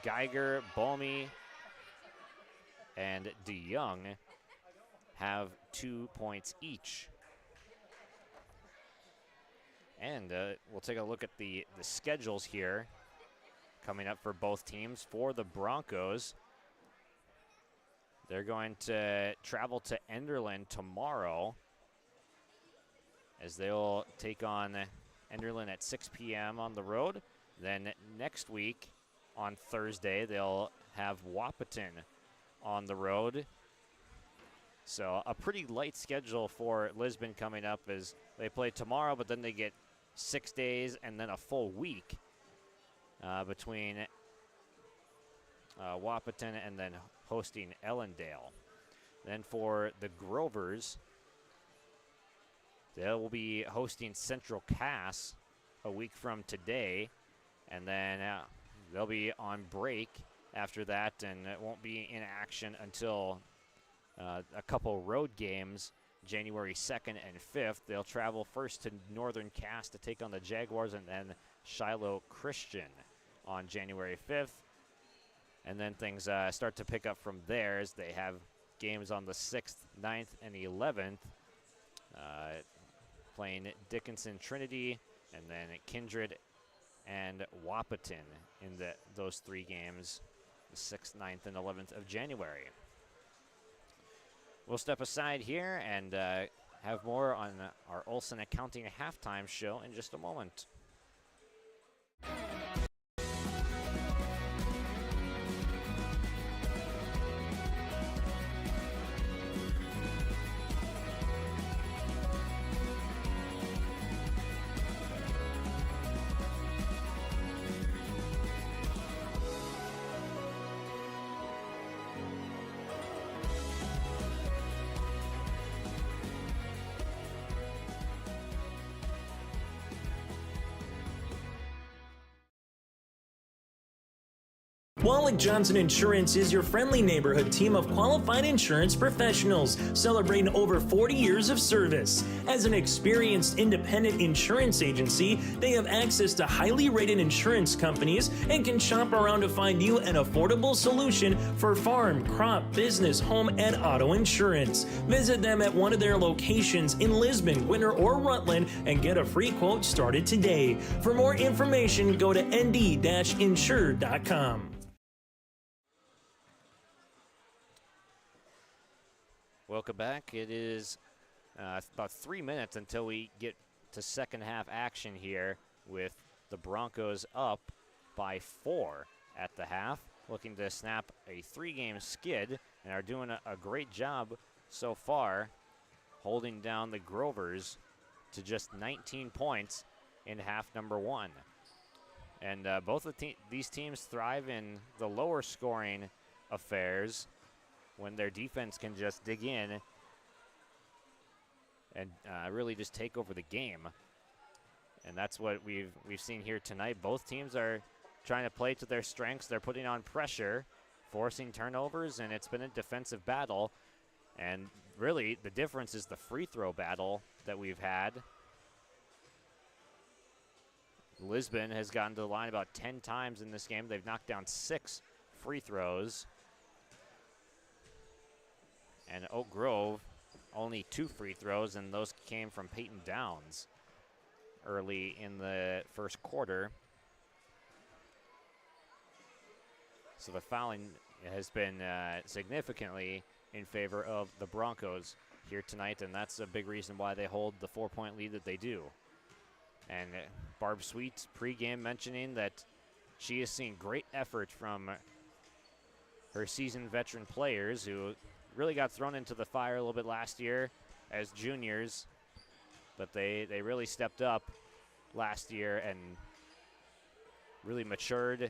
Geiger, Bomi, and DeYoung have 2 points each. And we'll take a look at the schedules here coming up for both teams. For the Broncos, they're going to travel to Enderlin tomorrow as they'll take on Enderlin at 6 p.m. on the road. Then next week on Thursday, they'll have Wahpeton on the road So a pretty light schedule for Lisbon coming up as they play tomorrow, but then they get 6 days and then a full week between Wahpeton and then hosting Ellendale. Then for the Grovers, they'll be hosting Central Cass a week from today, and then they'll be on break after that, and it won't be in action until a couple road games, January 2nd and 5th. They'll travel first to Northern Cass to take on the Jaguars, and then Shiloh Christian on January 5th. And then things start to pick up from there as they have games on the 6th, 9th, and 11th, playing Dickinson Trinity, and then Kindred and Wahpeton in those 3 games, the 6th, 9th, and 11th of January. We'll step aside here and have more on our Olson Accounting halftime show in just a moment. Wallach Johnson Insurance is your friendly neighborhood team of qualified insurance professionals celebrating over 40 years of service. As an experienced independent insurance agency, they have access to highly rated insurance companies and can shop around to find you an affordable solution for farm, crop, business, home, and auto insurance. Visit them at one of their locations in Lisbon, Winter, or Rutland and get a free quote started today. For more information, go to nd-insure.com. Welcome back. It is about 3 minutes until we get to second half action here, with the Broncos up by 4 at the half, looking to snap a 3-game skid, and are doing a great job so far holding down the Grovers to just 19 points in half number 1. And both of these teams thrive in the lower scoring affairs, when their defense can just dig in and really just take over the game. And that's what we've seen here tonight. Both teams are trying to play to their strengths. They're putting on pressure, forcing turnovers, and it's been a defensive battle. And really, the difference is the free throw battle that we've had. Lisbon has gotten to the line about 10 times in this game. They've knocked down 6 free throws. And Oak Grove, only 2 free throws, and those came from Peyton Downs early in the first quarter. So the fouling has been significantly in favor of the Broncos here tonight, and that's a big reason why they hold the 4-point lead that they do. And Barb Sweet pregame mentioning that she has seen great effort from her seasoned veteran players who really got thrown into the fire a little bit last year as juniors, but they really stepped up last year and really matured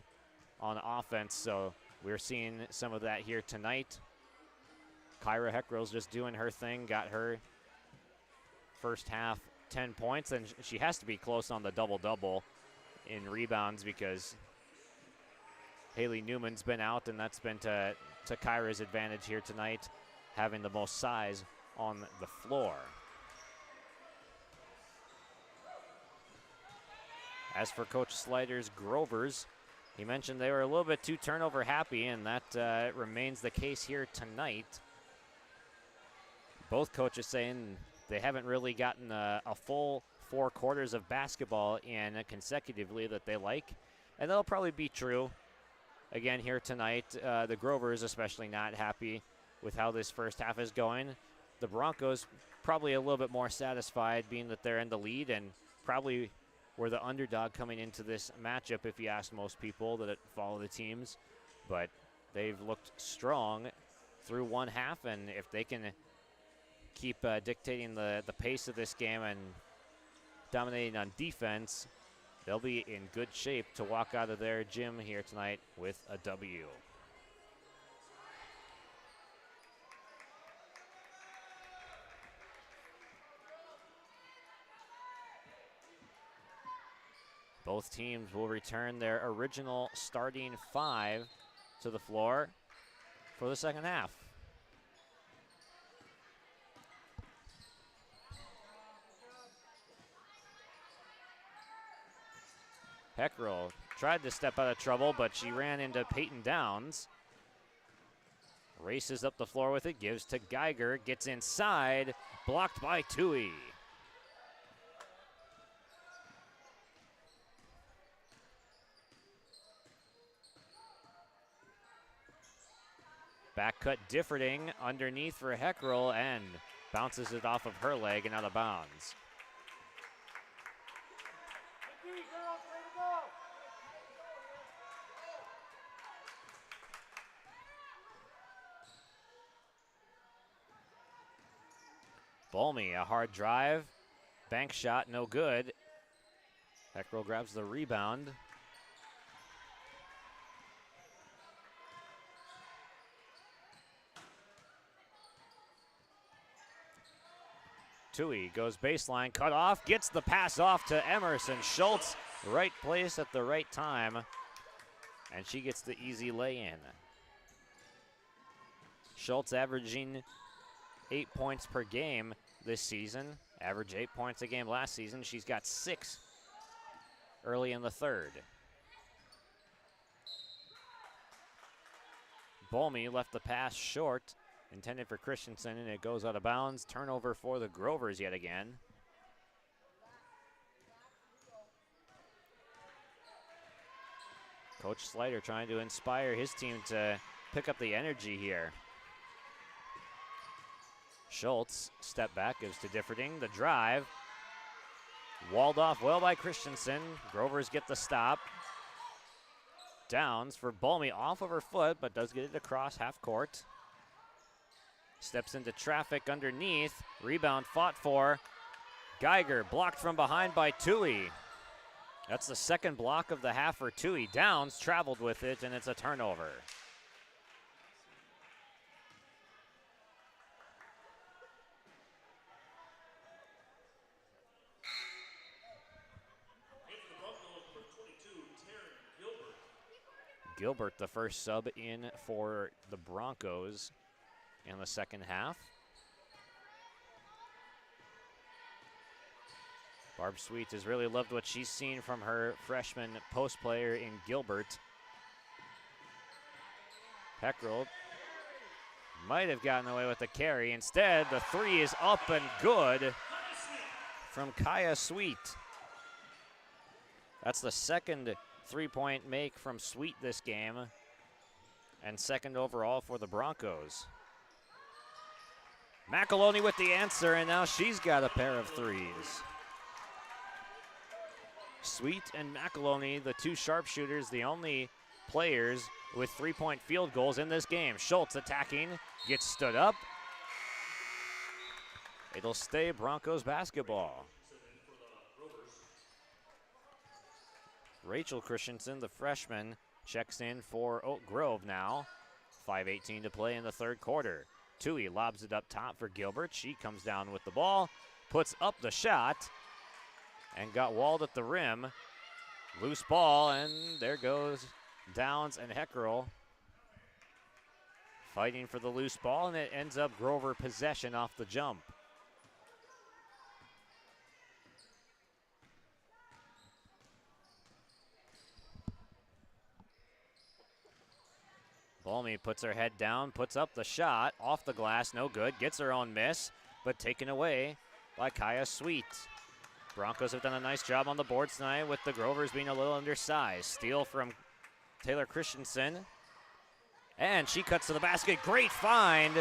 on offense. So we're seeing some of that here tonight. Kyra Heckrell's just doing her thing, got her first half 10 points, and she has to be close on the double-double in rebounds because Haley Newman's been out, and that's been to Kyra's advantage here tonight, having the most size on the floor. As for Coach Slider's Grovers, he mentioned they were a little bit too turnover happy, and that remains the case here tonight. Both coaches saying they haven't really gotten a full 4 quarters of basketball in consecutively that they like, and that'll probably be true again here tonight. The Grovers especially not happy with how this first half is going. The Broncos probably a little bit more satisfied, being that they're in the lead and probably were the underdog coming into this matchup if you ask most people that follow the teams. But they've looked strong through one half, and if they can keep dictating the pace of this game and dominating on defense, they'll be in good shape to walk out of their gym here tonight with a W. Both teams will return their original starting 5 to the floor for the second half. Heckrell tried to step out of trouble, but she ran into Peyton Downs. Races up the floor with it, gives to Geiger, gets inside, blocked by Tui. Back cut Differding underneath for Heckrell and bounces it off of her leg and out of bounds. Bolmy, a hard drive, bank shot, no good. Heckrell grabs the rebound. Tui goes baseline, cut off, gets the pass off to Emerson Schultz. Right place at the right time, and she gets the easy lay-in. Schultz averaging 8 points per game this season. Averaged 8 points a game last season. She's got 6 early in the third. Bolmy left the pass short, intended for Christensen, and it goes out of bounds. Turnover for the Grovers yet again. Coach Slider trying to inspire his team to pick up the energy here. Schultz, step back, gives to Differding. The drive, walled off well by Christensen. Grovers get the stop. Downs for Bolmy, off of her foot, but does get it across half court. Steps into traffic underneath. Rebound fought for. Geiger blocked from behind by Tui. That's the second block of the half for Tui. Downs traveled with it, and it's a turnover. Gilbert, the first sub in for the Broncos in the second half. Barb Sweet has really loved what she's seen from her freshman post player in Gilbert. Heckrell might have gotten away with the carry. Instead, the three is up and good from Kaya Sweet. That's the second three-point make from Sweet this game, and second overall for the Broncos. McEloney with the answer, and now she's got a pair of threes. Sweet and McEloney, the two sharpshooters, the only players with three-point field goals in this game. Schultz attacking, gets stood up. It'll stay Broncos basketball. Rachel Christensen, the freshman, checks in for Oak Grove now. 5:18 to play in the third quarter. Tui lobs it up top for Gilbert. She comes down with the ball, puts up the shot, and got walled at the rim. Loose ball, and there goes Downs and Heckrell fighting for the loose ball, and it ends up Grover possession off the jump. Bolmy puts her head down, puts up the shot, off the glass, no good, gets her own miss, but taken away by Kaya Sweet. Broncos have done a nice job on the boards tonight with the Grovers being a little undersized. Steal from Taylor Christensen, and she cuts to the basket. Great find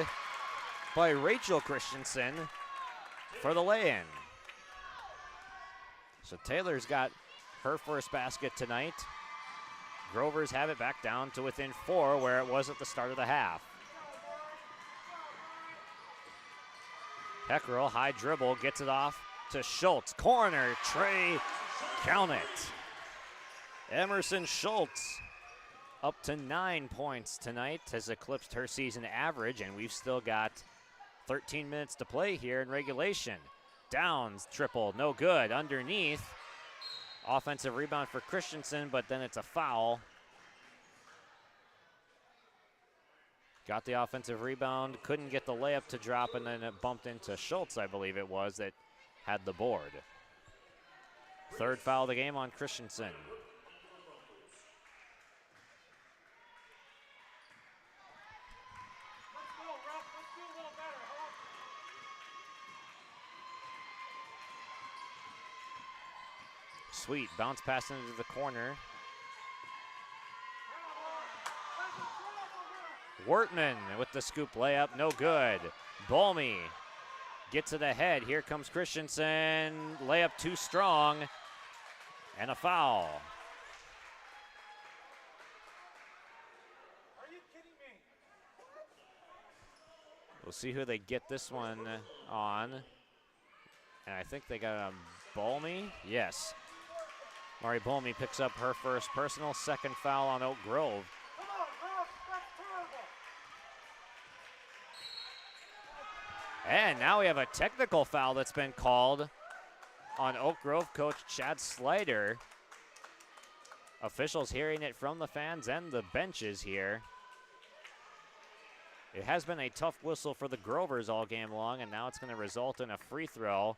by Rachel Christensen for the lay-in. So Taylor's got her first basket tonight. Grovers have it back down to within 4 where it was at the start of the half. Heckrell, high dribble, gets it off to Schultz. Corner, Trey, count it. Emerson Schultz up to 9 points tonight, has eclipsed her season average, and we've still got 13 minutes to play here in regulation. Downs, triple, no good. Underneath, offensive rebound for Christensen, but then it's a foul. Got the offensive rebound, couldn't get the layup to drop, and then it bumped into Schultz, I believe it was, that had the board. Third foul of the game on Christensen. Sweet, bounce pass into the corner. Wortman with the scoop layup, no good. Bolmy gets it ahead. Here comes Christensen. Layup too strong. And a foul. Are you kidding me? We'll see who they get this one on. And I think they got Bolmy. Yes. Mari Bolmy picks up her first personal, second foul on Oak Grove. And now we have a technical foul that's been called on Oak Grove coach Chad Slider. Officials hearing it from the fans and the benches here. It has been a tough whistle for the Grovers all game long, and now it's going to result in a free throw.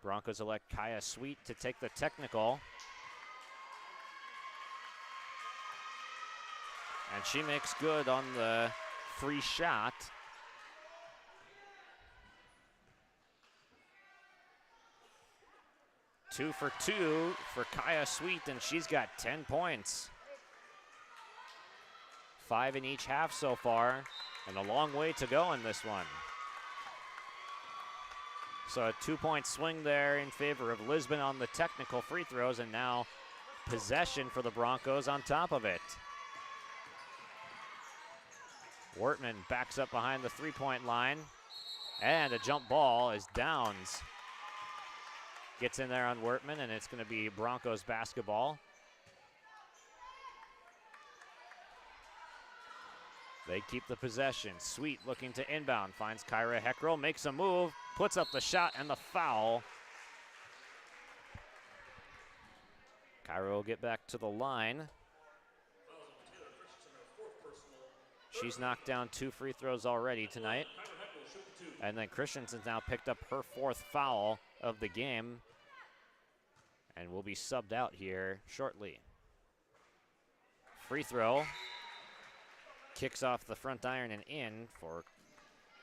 Broncos elect Kaya Sweet to take the technical. And she makes good on the free shot. Two for two for Kaya Sweet, and she's got 10 points. 5 in each half so far, and a long way to go in this one. So a 2-point swing there in favor of Lisbon on the technical free throws, and now possession for the Broncos on top of it. Wortman backs up behind the three-point line, and a jump ball as Downs gets in there on Wortman, and it's going to be Broncos basketball. They keep the possession. Sweet looking to inbound, finds Kyra Heckrell, makes a move, puts up the shot and the foul. Kyra will get back to the line. She's knocked down 2 free throws already tonight. And then Christensen's now picked up her 4th foul of the game and will be subbed out here shortly. Free throw. Kicks off the front iron and in for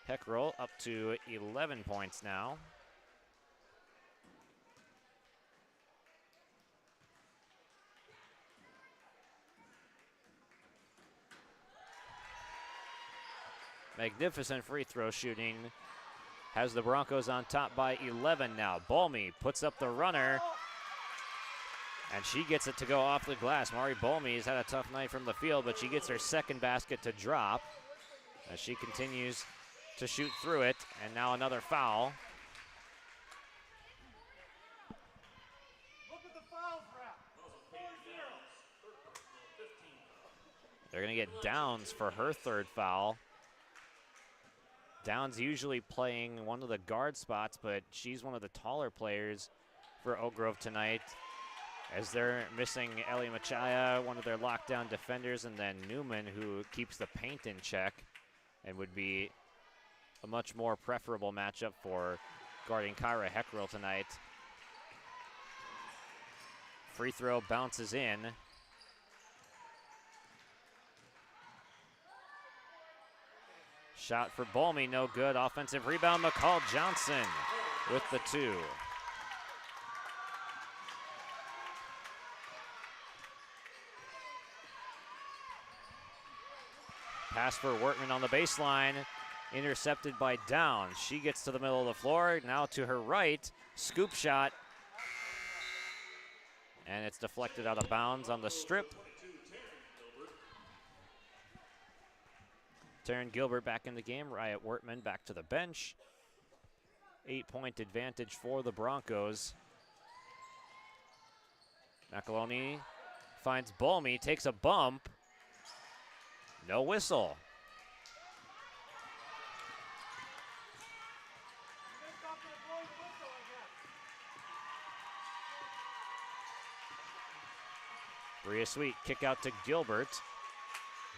Heckrell, up to 11 points now. Magnificent free throw shooting. Has the Broncos on top by 11 now. Bolmy puts up the runner, and she gets it to go off the glass. Mari Bolmy has had a tough night from the field, but she gets her second basket to drop as she continues to shoot through it, and now another foul. Look at the fouls, ref. 4-0. They're going to get Downs for her 3rd foul. Downs usually playing one of the guard spots, but she's one of the taller players for Oak Grove tonight, as they're missing Ellie Machaya, one of their lockdown defenders, and then Newman, who keeps the paint in check and would be a much more preferable matchup for guarding Kyra Heckrell tonight. Free throw bounces in. Shot for Bolmy, no good. Offensive rebound, McCall Johnson with the 2. Pass for Wortman on the baseline, intercepted by Downs. She gets to the middle of the floor, now to her right, scoop shot, and it's deflected out of bounds on the strip. Taryn Gilbert back in the game. Riot Wortman back to the bench. 8-point advantage for the Broncos. McEloney finds Bulmy, takes a bump. No whistle. Bria Sweet kick out to Gilbert.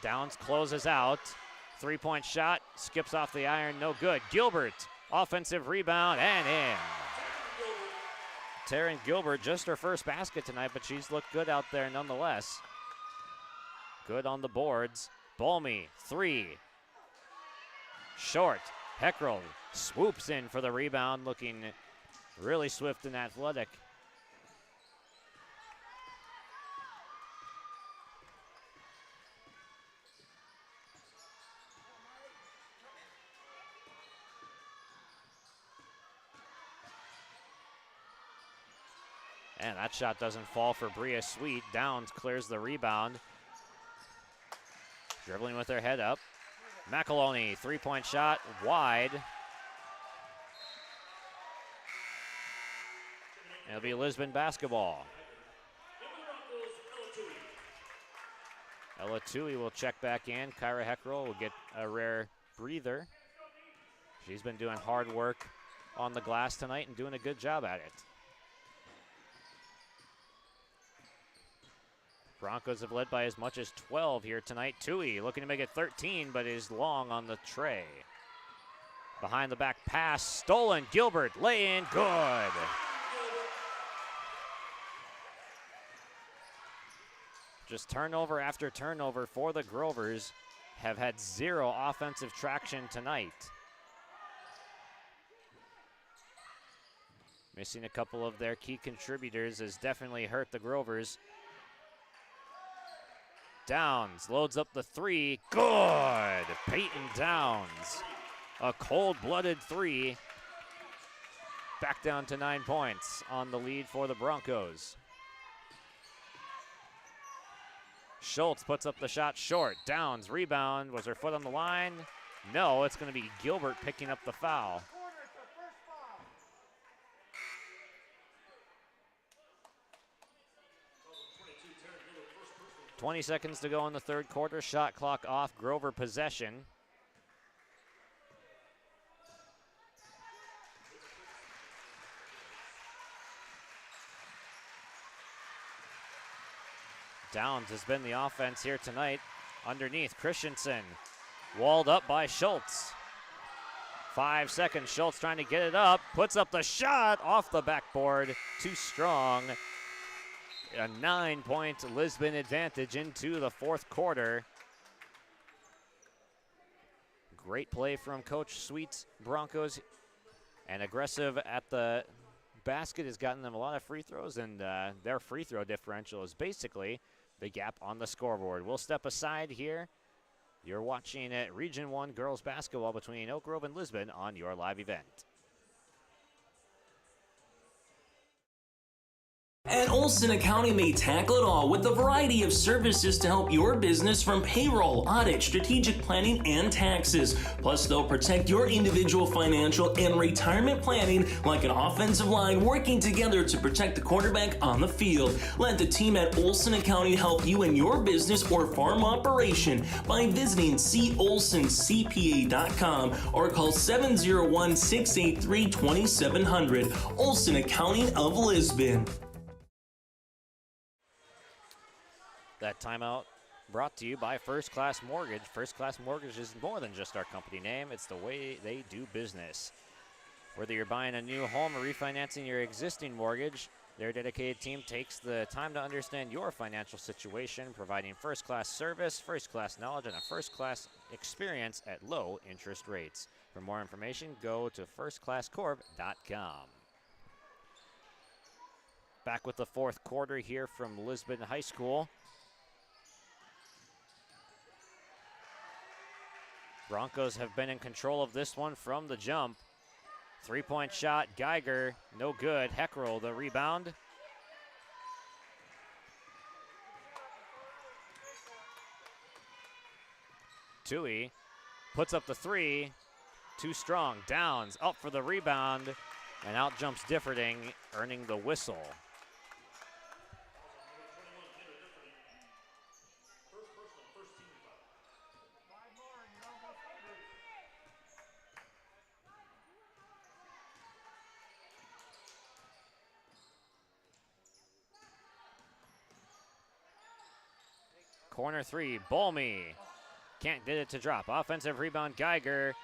Downs closes out. 3-point shot, skips off the iron, no good. Gilbert, offensive rebound, and in. Taryn Gilbert, just her first basket tonight, but she's looked good out there nonetheless. Good on the boards. Bulmy, 3. Short. Heckrell swoops in for the rebound, looking really swift and athletic. And that shot doesn't fall for Bria Sweet. Downs clears the rebound. Dribbling with her head up. McEloney, 3-point shot, wide. It'll be Lisbon basketball. Ella Tui will check back in. Kyra Heckrell will get a rare breather. She's been doing hard work on the glass tonight and doing a good job at it. Broncos have led by as much as 12 here tonight. Tui looking to make it 13, but is long on the tray. Behind the back pass, stolen. Gilbert, lay in, good. Just turnover after turnover for the Grovers. Have had 0 offensive traction tonight. Missing a couple of their key contributors has definitely hurt the Grovers. Downs loads up the 3. Good! Peyton Downs. A cold-blooded 3. Back down to 9 points on the lead for the Broncos. Schultz puts up the shot short. Downs rebound. Was her foot on the line? No, it's going to be Gilbert picking up the foul. 20 seconds to go in the third quarter. Shot clock off. Grover possession. Downs has been the offense here tonight. Underneath, Christensen. Walled up by Schultz. 5 seconds. Schultz trying to get it up. Puts up the shot off the backboard. Too strong. A 9-point Lisbon advantage into the fourth quarter. Great play from Coach Sweet's Broncos. And aggressive at the basket has gotten them a lot of free throws, and their free throw differential is basically the gap on the scoreboard. We'll step aside here. You're watching at Region 1 girls basketball between Oak Grove and Lisbon on your live event. At Olson Accounting, they tackle it all with a variety of services to help your business, from payroll, audit, strategic planning, and taxes. Plus, they'll protect your individual financial and retirement planning like an offensive line working together to protect the quarterback on the field. Let the team at Olson Accounting help you in your business or farm operation by visiting colsoncpa.com or call 701-683-2700. Olson Accounting of Lisbon. That timeout brought to you by First Class Mortgage. First Class Mortgage is more than just our company name. It's the way they do business. Whether you're buying a new home or refinancing your existing mortgage, their dedicated team takes the time to understand your financial situation, providing first-class service, first-class knowledge, and a first-class experience at low interest rates. For more information, go to firstclasscorp.com. Back with the fourth quarter here from Lisbon High School. Broncos have been in control of this one from the jump. 3-point shot, Geiger, no good. Heckrell, the rebound. Tui puts up the three. Too strong. Downs up for the rebound, and out jumps Differding, earning the whistle. Corner three, Bolmy. Can't get it to drop. Offensive rebound, Geiger.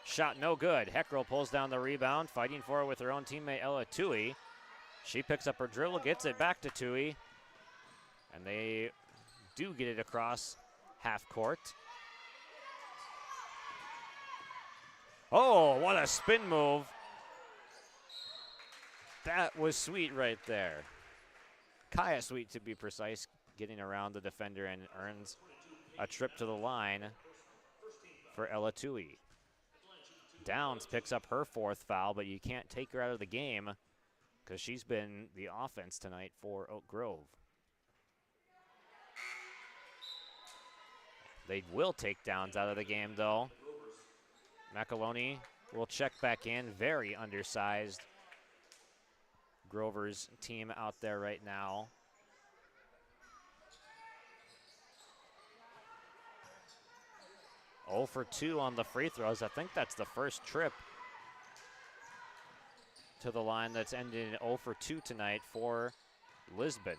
Shot no good. Heckrell pulls down the rebound, fighting for it with her own teammate Ella Tui. She picks up her dribble, gets it back to Tui. And they do get it across half court. Oh, what a spin move. That was Sweet right there. Kaya Sweet, to be precise, getting around the defender and earns a trip to the line for Ella Tui. Downs picks up her fourth foul, but you can't take her out of the game because she's been the offense tonight for Oak Grove. They will take Downs out of the game, though. McAloney will check back in. Very undersized Grover's team out there right now. Oh for 2 on the free throws. I think that's the first trip to the line that's ended in 0 for 2 tonight for Lisbon.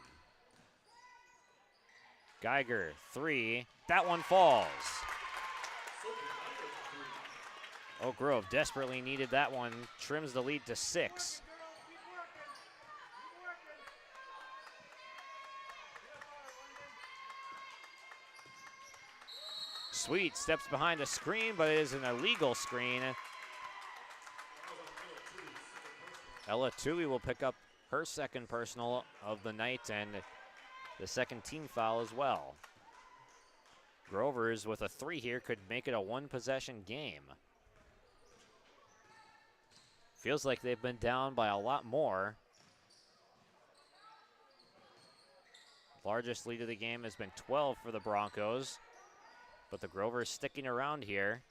Geiger, 3. That one falls. Oak Grove desperately needed that one. Trims the lead to 6. Sweet steps behind a screen, but it is an illegal screen. Ella Tui will pick up her second personal of the night and the second team foul as well. Grovers with a 3 here could make it a 1-possession game. Feels like they've been down by a lot more. Largest lead of the game has been 12 for the Broncos, but the Grovers sticking around here.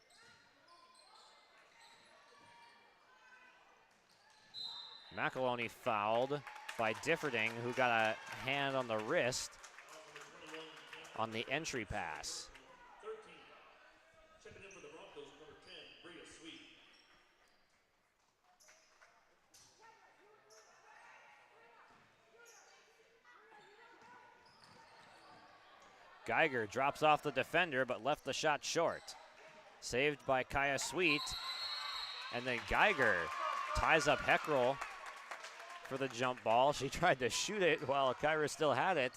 McAloney fouled by Differding, who got a hand on the wrist on the entry pass. Geiger drops off the defender, but left the shot short. Saved by Kaya Sweet. And then Geiger ties up Heckrell for the jump ball. She tried to shoot it while Kyra still had it.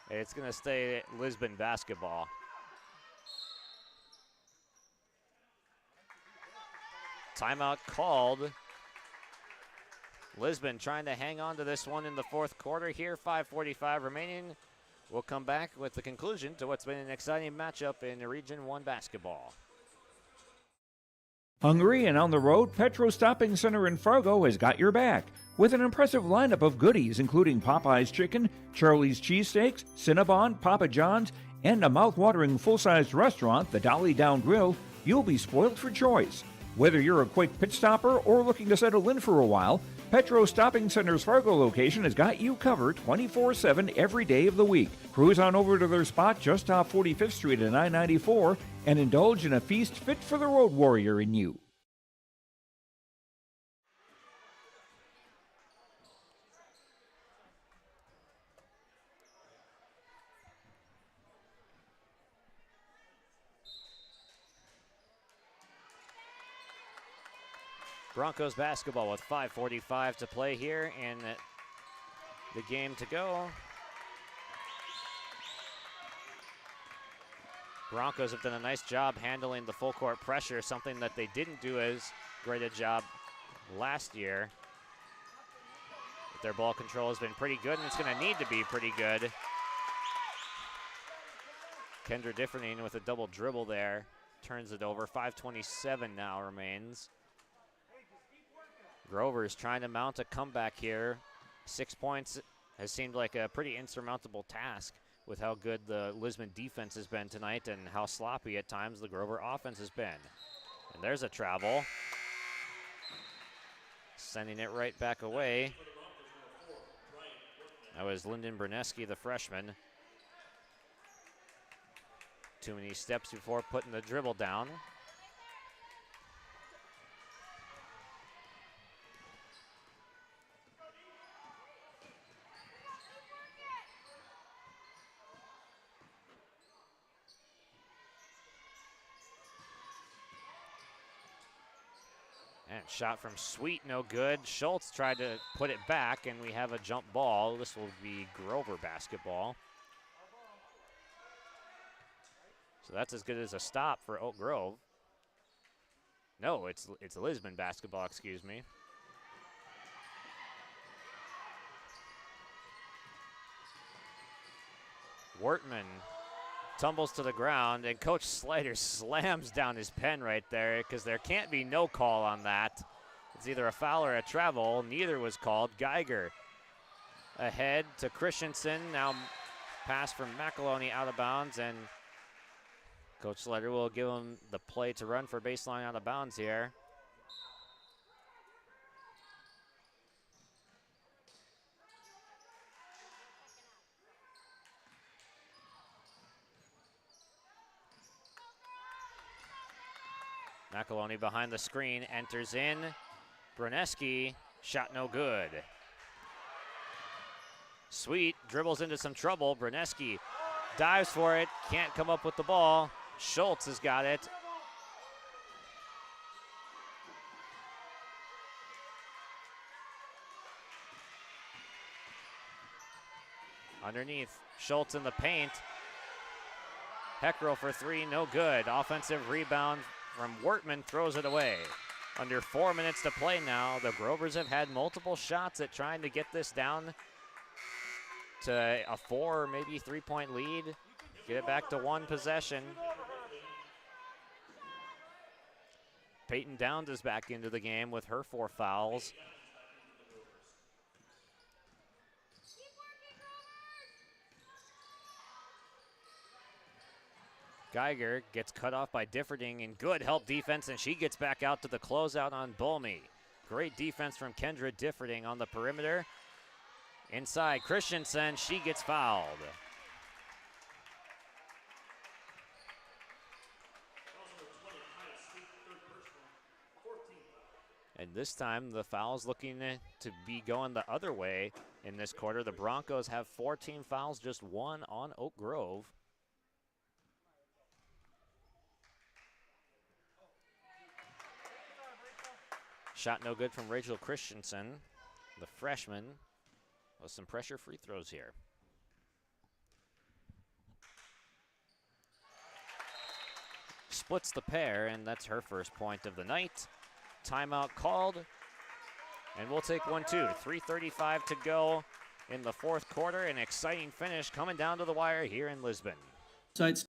It's going to stay Lisbon basketball. Timeout called. Lisbon trying to hang on to this one in the fourth quarter here. 5:45 remaining. We'll come back with the conclusion to what's been an exciting matchup in Region 1 basketball. Hungry and on the road, Petro Stopping Center in Fargo has got your back with an impressive lineup of goodies including Popeye's Chicken, Charlie's Cheesesteaks, Cinnabon, Papa John's, and a mouth-watering full-sized restaurant, the Dolly Down Grill. You'll be spoiled for choice. Whether you're a quick pit stopper or looking to settle in for a while, Petro Stopping Center's Fargo location has got you covered 24/7 every day of the week. Cruise on over to their spot just off 45th Street and I-94 and indulge in a feast fit for the road warrior in you. Broncos basketball with 5:45 to play here and the game to go. Broncos have done a nice job handling the full court pressure, something that they didn't do as great a job last year. But their ball control has been pretty good, and it's going to need to be pretty good. Kendra Differding with a double dribble there, turns it over. 5:27 now remains. Grover's trying to mount a comeback here. 6 points has seemed like a pretty insurmountable task with how good the Lisbon defense has been tonight and how sloppy at times the Grover offense has been. And there's a travel. Sending it right back away. That was Lyndon Berneski, the freshman. Too many steps before putting the dribble down. And shot from Sweet, no good. Schultz tried to put it back, and we have a jump ball. This will be Grover basketball. So that's as good as a stop for Oak Grove. No, it's Lisbon basketball, excuse me. Wortman tumbles to the ground, and Coach Slider slams down his pen right there because there can't be no call on that. It's either a foul or a travel. Neither was called. Geiger ahead to Christensen. Now pass from McAloney out of bounds, and Coach Slider will give him the play to run for baseline out of bounds here. McAloney behind the screen, enters in. Bruneski, shot no good. Sweet dribbles into some trouble. Bruneski dives for it, can't come up with the ball. Schultz has got it. Underneath, Schultz in the paint. Heckrell for three, no good. Offensive rebound from Wortman, throws it away. Under 4 minutes to play now. The Grovers have had multiple shots at trying to get this down to a 4 or maybe 3-point lead. Get it back to one possession. Peyton Downs is back into the game with her 4 fouls. Geiger gets cut off by Differding, and good help defense, and she gets back out to the closeout on Bulmy. Great defense from Kendra Differding on the perimeter. Inside, Christensen, she gets fouled. And this time, the foul's looking to be going the other way in this quarter. The Broncos have 14 fouls, just 1 on Oak Grove. Shot no good from Rachel Christensen, the freshman, with some pressure free throws here. Splits the pair, and that's her first point of the night. Timeout called, and we'll take 1-2. 3:35 to go in the fourth quarter. An exciting finish coming down to the wire here in Lisbon. Site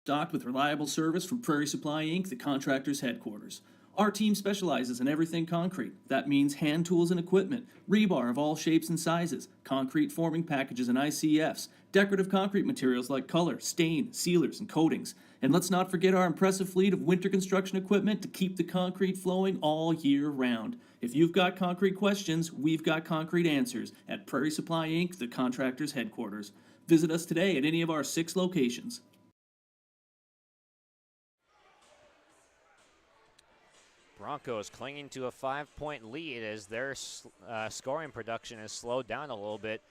stocked with reliable service from Prairie Supply Inc., the contractor's headquarters. Our team specializes in everything concrete. That means hand tools and equipment, rebar of all shapes and sizes, concrete forming packages and ICFs, decorative concrete materials like color, stain, sealers, and coatings. And let's not forget our impressive fleet of winter construction equipment to keep the concrete flowing all year round. If you've got concrete questions, we've got concrete answers at Prairie Supply Inc., the contractor's headquarters. Visit us today at any of our 6 locations. Broncos clinging to a 5-point lead as their scoring production has slowed down a little bit,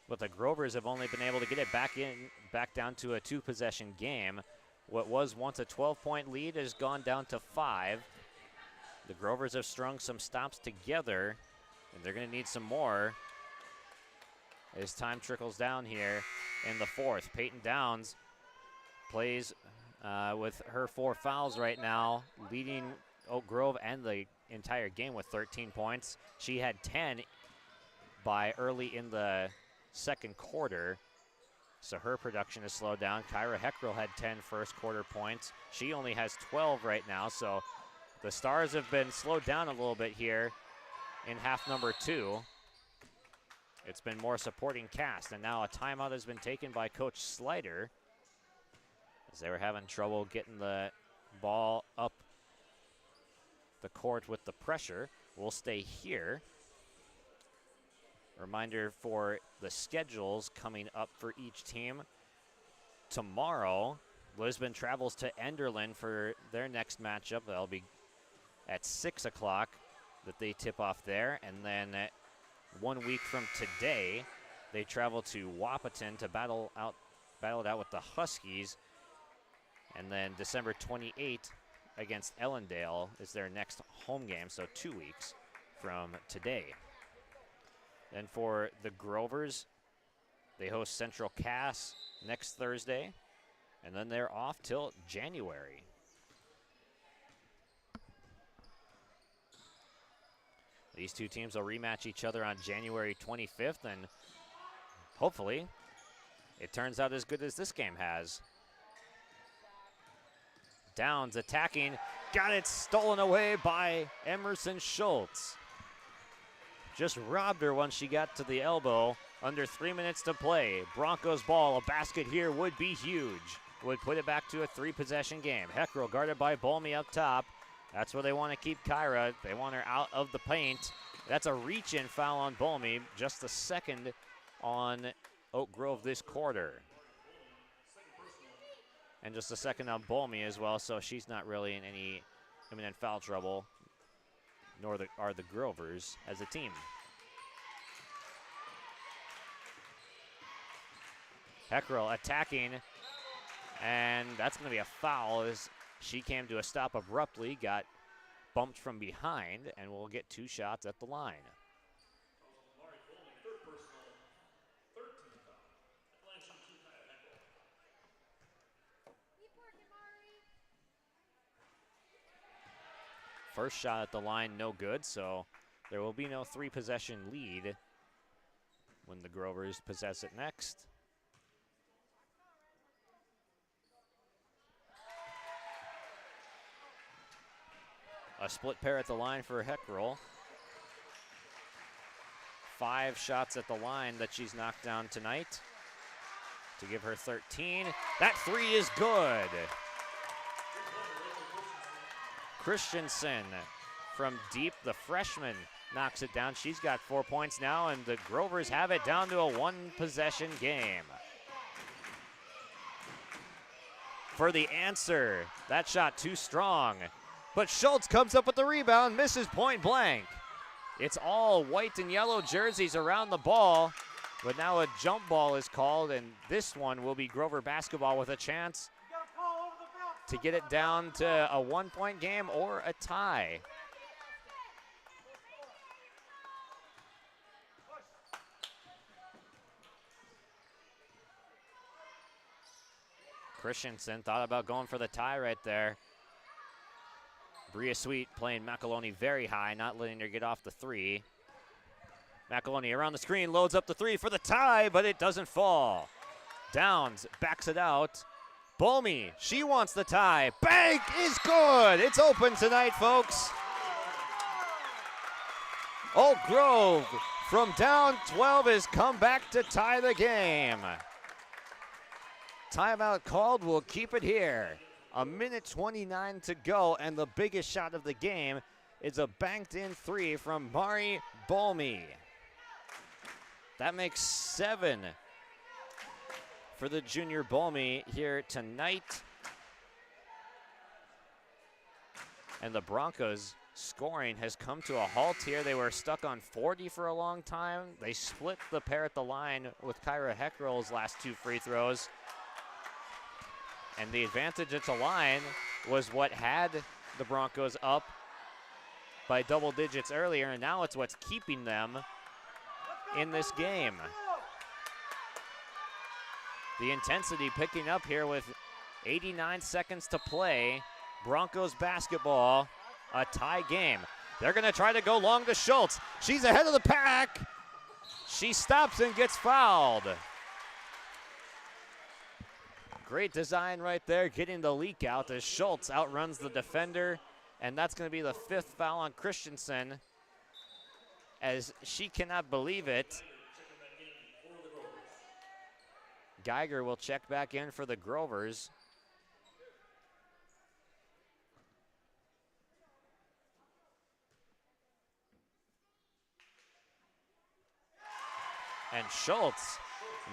but the Grovers have only been able to get it back down to a 2-possession game. What was once a 12-point lead has gone down to 5. The Grovers have strung some stops together, and they're going to need some more as time trickles down here in the fourth. Peyton Downs plays with her 4 fouls right now, leading Oak Grove and the entire game with 13 points. She had 10 by early in the second quarter, so her production has slowed down. Kyra Heckrell had 10 first quarter points. She only has 12 right now, so the Stars have been slowed down a little bit here in half number 2. It's been more supporting cast, and now a timeout has been taken by Coach Slider as they were having trouble getting the ball up the court with the pressure. We'll stay here. Reminder for the schedules coming up for each team. Tomorrow, Lisbon travels to Enderlin for their next matchup. That'll be at 6 o'clock that they tip off there. And then 1 week from today, they travel to Wahpeton to battle it out with the Huskies. And then December 28th against Ellendale is their next home game, so 2 weeks from today. Then for the Grovers, they host Central Cass next Thursday, and then they're off till January. These two teams will rematch each other on January 25th, and hopefully it turns out as good as this game has. Downs attacking, got it stolen away by Emerson Schultz. Just robbed her once she got to the elbow. Under 3 minutes to play. Broncos ball, a basket here would be huge. Would put it back to a 3-possession game. Heckrell guarded by Bolmy up top. That's where they want to keep Kyra. They want her out of the paint. That's a reach-in foul on Bolmy. Just the second on Oak Grove this quarter. And just a second on Bolmy as well, so she's not really in any imminent foul trouble, nor are the Grovers as a team. Heckrell attacking, and that's going to be a foul as she came to a stop abruptly, got bumped from behind, and will get 2 shots at the line. First shot at the line, no good, so there will be no 3-possession lead when the Grovers possess it next. A split pair at the line for Heckrell. 5 shots at the line that she's knocked down tonight to give her 13. That 3 is good. Christensen from deep, the freshman, knocks it down. She's got 4 points now, and the Grovers have it down to a 1-possession game. For the answer, that shot too strong. But Schultz comes up with the rebound, misses point blank. It's all white and yellow jerseys around the ball, but now a jump ball is called, and this one will be Grover basketball with a chance to get it down to a 1-point game or a tie. Christensen thought about going for the tie right there. Bria Sweet playing McEloney very high, not letting her get off the 3. McEloney around the screen, loads up the 3 for the tie, but it doesn't fall. Downs backs it out. Bolmy, she wants the tie. Bank is good. It's open tonight, folks. Oak Grove from down 12 has come back to tie the game. Timeout called. We'll keep it here. 1:29 to go, and the biggest shot of the game is a banked-in 3 from Mari Bolmy. That makes 7 for the junior Bolmy here tonight. And the Broncos scoring has come to a halt here. They were stuck on 40 for a long time. They split the pair at the line with Kyra Heckrell's last 2 free throws. And the advantage at the line was what had the Broncos up by double digits earlier, and now it's what's keeping them in this game. The intensity picking up here with 89 seconds to play. Broncos basketball, a tie game. They're going to try to go long to Schultz. She's ahead of the pack. She stops and gets fouled. Great design right there, getting the leak out as Schultz outruns the defender, and that's going to be the 5th foul on Christensen as she cannot believe it. Geiger will check back in for the Grovers. And Schultz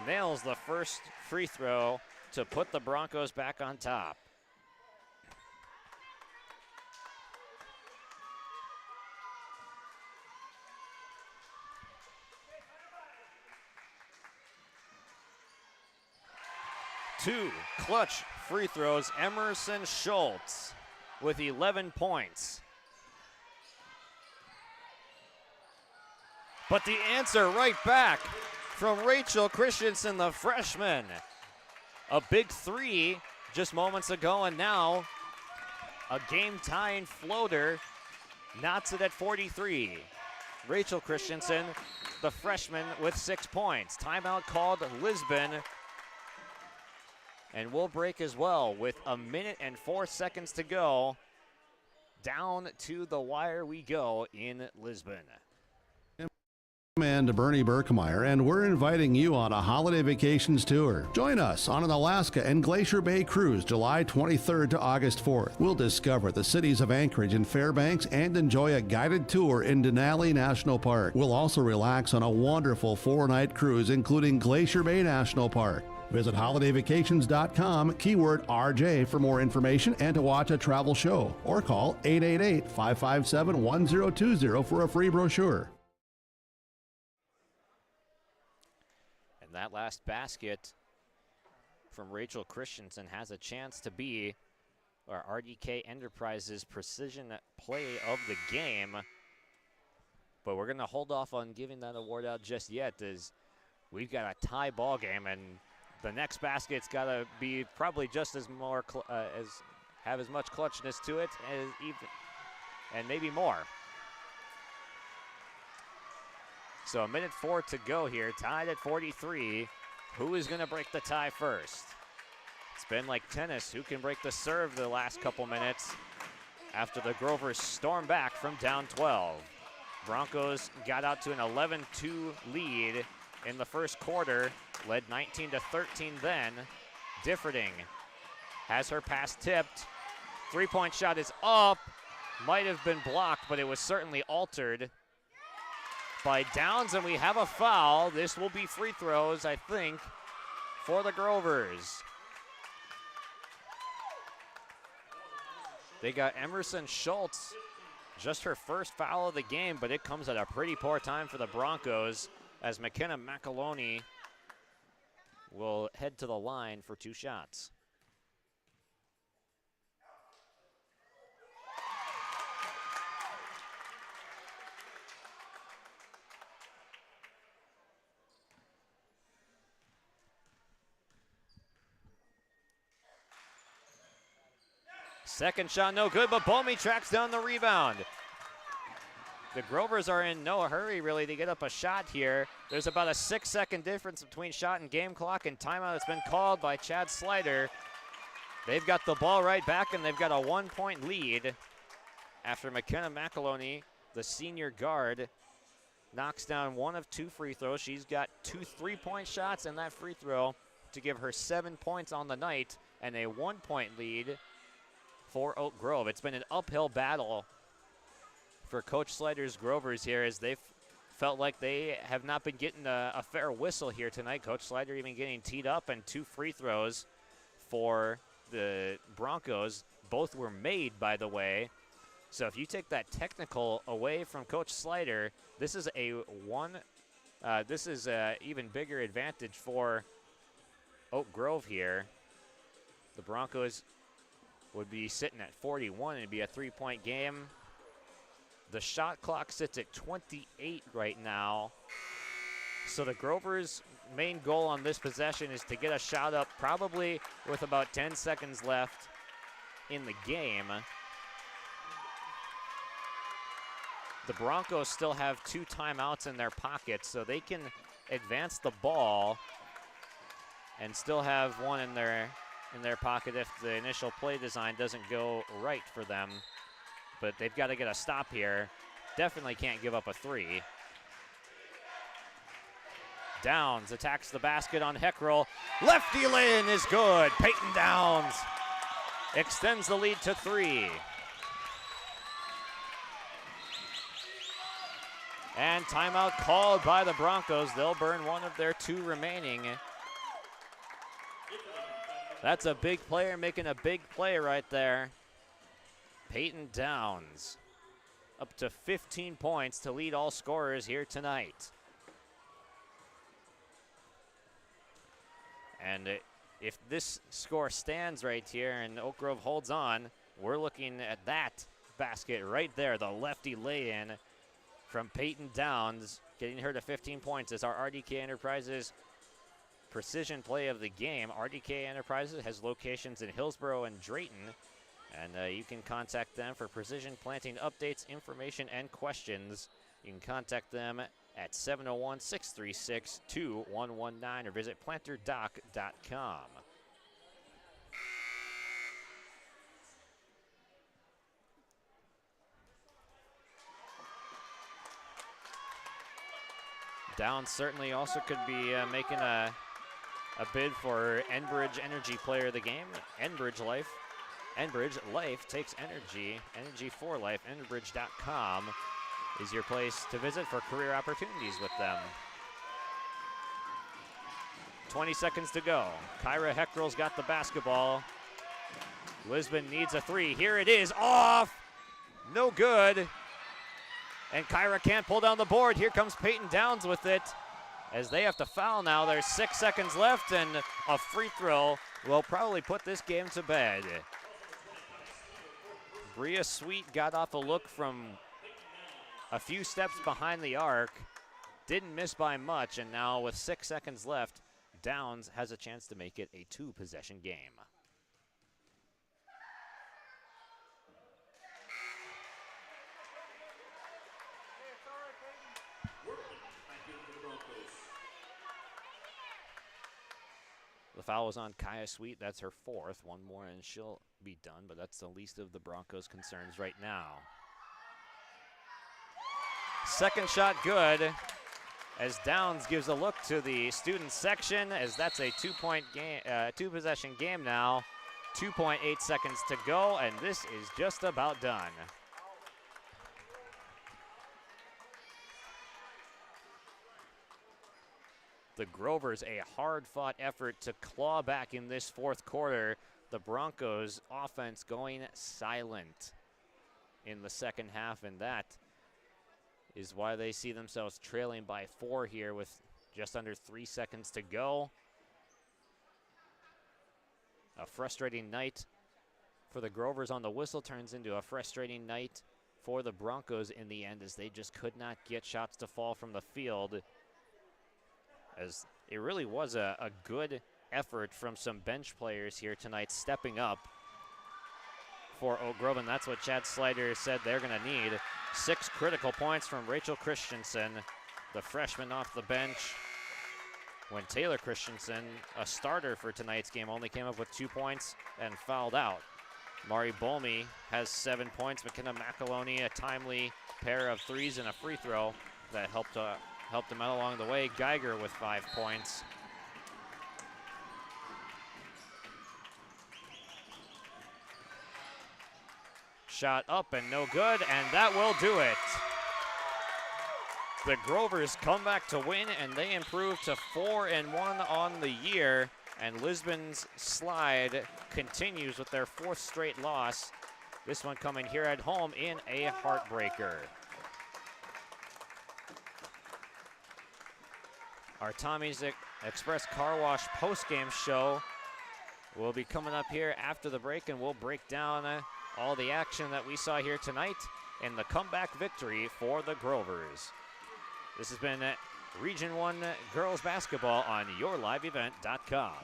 nails the first free throw to put the Broncos back on top. Two clutch free throws, Emerson Schultz with 11 points. But the answer right back from Rachel Christensen, the freshman. A big three just moments ago, and now a game-tying floater knots it at 43. Rachel Christensen, the freshman, with 6 points. Timeout called Lisbon. And we'll break as well with 1 minute and 4 seconds to go. Down to the wire we go in Lisbon. And Bernie Berkemeyer, and we're inviting you on a holiday vacations tour. Join us on an Alaska and Glacier Bay cruise July 23rd to August 4th. We'll discover the cities of Anchorage and Fairbanks and enjoy a guided tour in Denali National Park. We'll also relax on a wonderful 4-night cruise including Glacier Bay National Park. Visit holidayvacations.com, keyword RJ for more information and to watch a travel show, or call 888-557-1020 for a free brochure. That last basket from Rachel Christensen has a chance to be our RDK Enterprises precision play of the game. But we're going to hold off on giving that award out just yet, as we've got a tie ball game, and the next basket's got to be probably just as have as much clutchness to it as even, and maybe more. So 1 minute 4 to go here, tied at 43. Who is going to break the tie first? It's been like tennis. Who can break the serve the last couple minutes after the Grovers storm back from down 12? Broncos got out to an 11-2 lead in the first quarter, led 19-13 then. Differding has her pass tipped. Three-point shot is up. Might have been blocked, but it was certainly altered by Downs, and we have a foul. This will be free throws, I think, for the Grovers. They got Emerson Schultz, just her first foul of the game, but it comes at a pretty poor time for the Broncos, as McKenna McAloney will head to the line for 2 shots. Second shot, no good, but Bomey tracks down the rebound. The Grovers are in no hurry, really, to get up a shot here. There's about a 6-second difference between shot and game clock, and timeout has been called by Chad Slider. They've got the ball right back, and they've got a 1-point lead after McKenna McAloney, the senior guard, knocks down 1 of 2 free throws. She's got 2 3-point shots and that free throw to give her 7 points on the night, and a 1-point lead for Oak Grove. It's been an uphill battle for Coach Slider's Grovers here, as they've felt like they have not been getting a fair whistle here tonight. Coach Slider even getting teed up, and 2 free throws for the Broncos. Both were made, by the way. So if you take that technical away from Coach Slider, this is a even bigger advantage for Oak Grove here. The Broncos would be sitting at 41, and it'd be a 3-point game. The shot clock sits at 28 right now. So the Grovers' main goal on this possession is to get a shot up, probably with about 10 seconds left in the game. The Broncos still have 2 timeouts in their pockets, so they can advance the ball and still have 1 in their pocket if the initial play design doesn't go right for them. But they've got to get a stop here. Definitely can't give up a 3. Downs attacks the basket on Heckrell. Lefty lay-in is good. Peyton Downs extends the lead to 3. And timeout called by the Broncos. They'll burn one of their 2 remaining. That's a big player making a big play right there. Peyton Downs up to 15 points to lead all scorers here tonight. And if this score stands right here and Oak Grove holds on, we're looking at that basket right there, the lefty lay-in from Peyton Downs, getting her to 15 points as our RDK Enterprises precision play of the game. RDK Enterprises has locations in Hillsborough and Drayton, and you can contact them for precision planting updates, information, and questions. You can contact them at 701-636-2119 or visit planterdoc.com. Downs certainly also could be making a bid for Enbridge Energy Player of the Game. Enbridge Life takes energy. Energy for life. Enbridge.com is your place to visit for career opportunities with them. 20 seconds to go. Kyra Heckrell's got the basketball. Lisbon needs a 3. Here it is. Off. No good. And Kyra can't pull down the board. Here comes Peyton Downs with it. As they have to foul now, there's 6 seconds left, and a free throw will probably put this game to bed. Bria Sweet got off a look from a few steps behind the arc. Didn't miss by much, and now with 6 seconds left, Downs has a chance to make it a 2-possession game. The foul was on Kaya Sweet. That's her 4th. One more and she'll be done, but that's the least of the Broncos' concerns right now. Second shot good as Downs gives a look to the student section, as that's a 2-point game, 2-possession game now. 2.8 seconds to go, and this is just about done. The Grovers, a hard-fought effort to claw back in this 4th quarter. The Broncos offense going silent in the second half, and that is why they see themselves trailing by 4 here with just under 3 seconds to go. A frustrating night for the Grovers on the whistle turns into a frustrating night for the Broncos in the end, as they just could not get shots to fall from the field. As it really was a good effort from some bench players here tonight, stepping up for Oak Grove, and that's what Chad Slider said they're going to need. 6 critical points from Rachel Christensen, the freshman off the bench, when Taylor Christensen, a starter for tonight's game, only came up with 2 points and fouled out. Mari Bolmy has 7 points. McKenna McAloney, a timely pair of 3s and a free throw that helped them out along the way. Geiger with 5 points. Shot up and no good, and that will do it. The Grovers come back to win, and they improve to 4-1 on the year. And Lisbon's slide continues with their 4th straight loss. This one coming here at home in a heartbreaker. Our Tommy's Express Car Wash post-game show will be coming up here after the break, and we'll break down all the action that we saw here tonight in the comeback victory for the Grovers. This has been Region 1 Girls Basketball on YourLiveEvent.com.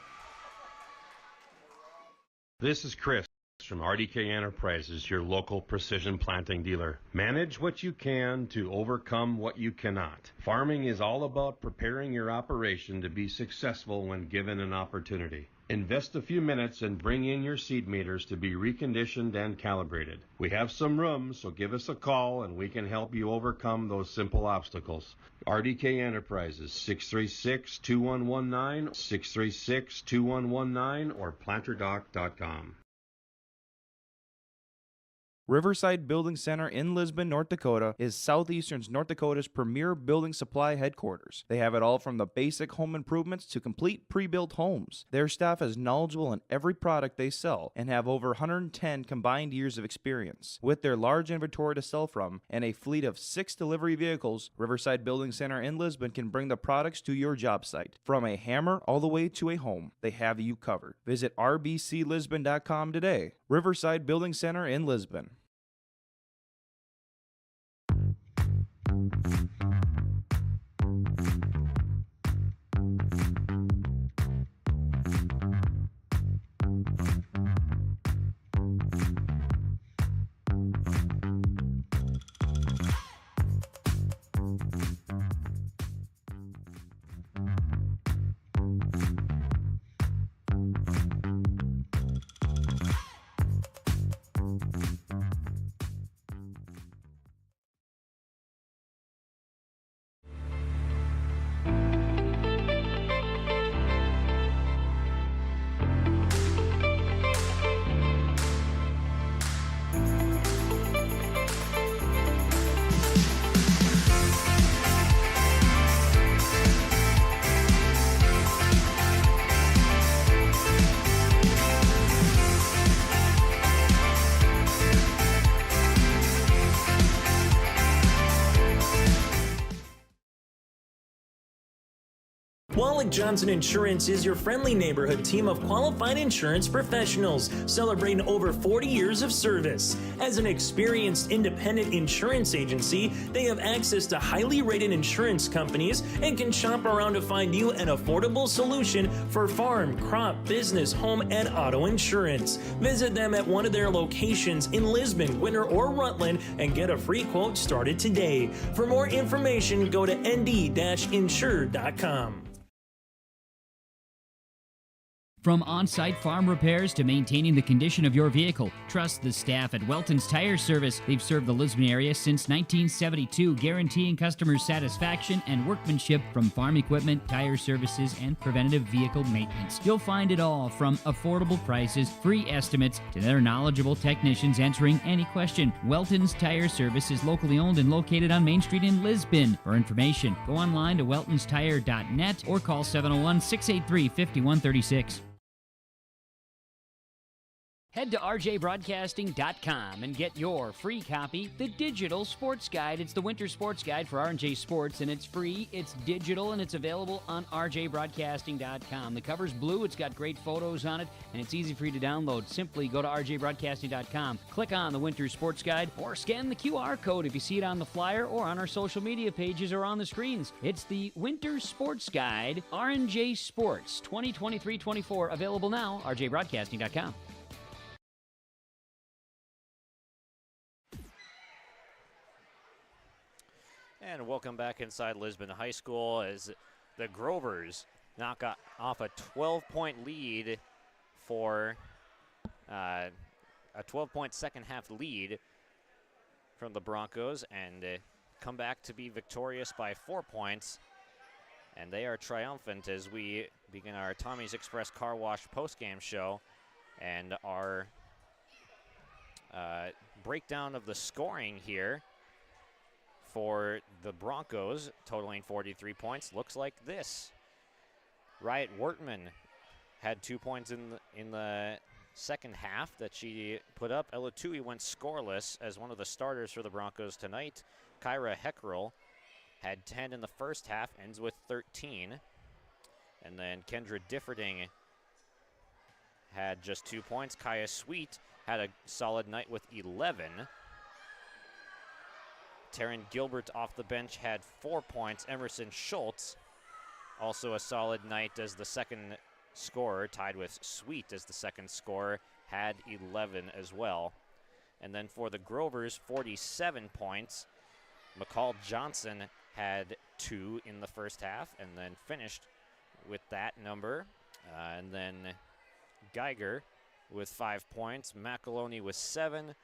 This is Chris from RDK Enterprises, your local precision planting dealer. Manage what you can to overcome what you cannot. Farming is all about preparing your operation to be successful when given an opportunity. Invest a few minutes and bring in your seed meters to be reconditioned and calibrated. We have some room, so give us a call and we can help you overcome those simple obstacles. RDK Enterprises, 636-2119, 636-2119, or planterdoc.com. Riverside Building Center in Lisbon, North Dakota is Southeastern North Dakota's premier building supply headquarters. They have it all from the basic home improvements to complete pre-built homes. Their staff is knowledgeable in every product they sell and have over 110 combined years of experience. With their large inventory to sell from and a fleet of 6 delivery vehicles, Riverside Building Center in Lisbon can bring the products to your job site. From a hammer all the way to a home, they have you covered. Visit rbclisbon.com today. Riverside Building Center in Lisbon. Wallach Johnson Insurance is your friendly neighborhood team of qualified insurance professionals celebrating over 40 years of service. As an experienced independent insurance agency, they have access to highly rated insurance companies and can shop around to find you an affordable solution for farm, crop, business, home, and auto insurance. Visit them at one of their locations in Lisbon, Winter, or Rutland and get a free quote started today. For more information, go to nd-insure.com. From on-site farm repairs to maintaining the condition of your vehicle, trust the staff at Welton's Tire Service. They've served the Lisbon area since 1972, guaranteeing customer satisfaction and workmanship from farm equipment, tire services, and preventative vehicle maintenance. You'll find it all from affordable prices, free estimates, to their knowledgeable technicians answering any question. Welton's Tire Service is locally owned and located on Main Street in Lisbon. For information, go online to weltonstire.net or call 701-683-5136. Head to rjbroadcasting.com and get your free copy, The Digital Sports Guide. It's the winter sports guide for R&J Sports, and it's free, it's digital, and it's available on rjbroadcasting.com. The cover's blue, it's got great photos on it, and it's easy for you to download. Simply go to rjbroadcasting.com, click on the winter sports guide, or scan the QR code if you see it on the flyer or on our social media pages or on the screens. It's the Winter Sports Guide, R&J Sports 2023-24, available now, rjbroadcasting.com. And welcome back inside Lisbon High School as the Grovers knock off a 12-point lead for a 12-point second-half lead from the Broncos and come back to be victorious by 4 points. And they are triumphant as we begin our Tommy's Express Car Wash postgame show and our breakdown of the scoring here for the Broncos, totaling 43 points, looks like this. Riot Wortman had 2 points in the second half that she put up. Ella Tui went scoreless as one of the starters for the Broncos tonight. Kyra Heckrell had 10 in the first half, ends with 13. And then Kendra Differding had just 2 points. Kaya Sweet had a solid night with 11. Taryn Gilbert off the bench had 4 points. Emerson Schultz, also a solid night as the second scorer, tied with Sweet as the second scorer, had 11 as well. And then for the Grovers, 47 points. McCall Johnson had 2 in the first half and then finished with that number. And then Geiger with 5 points, McAloney with 7,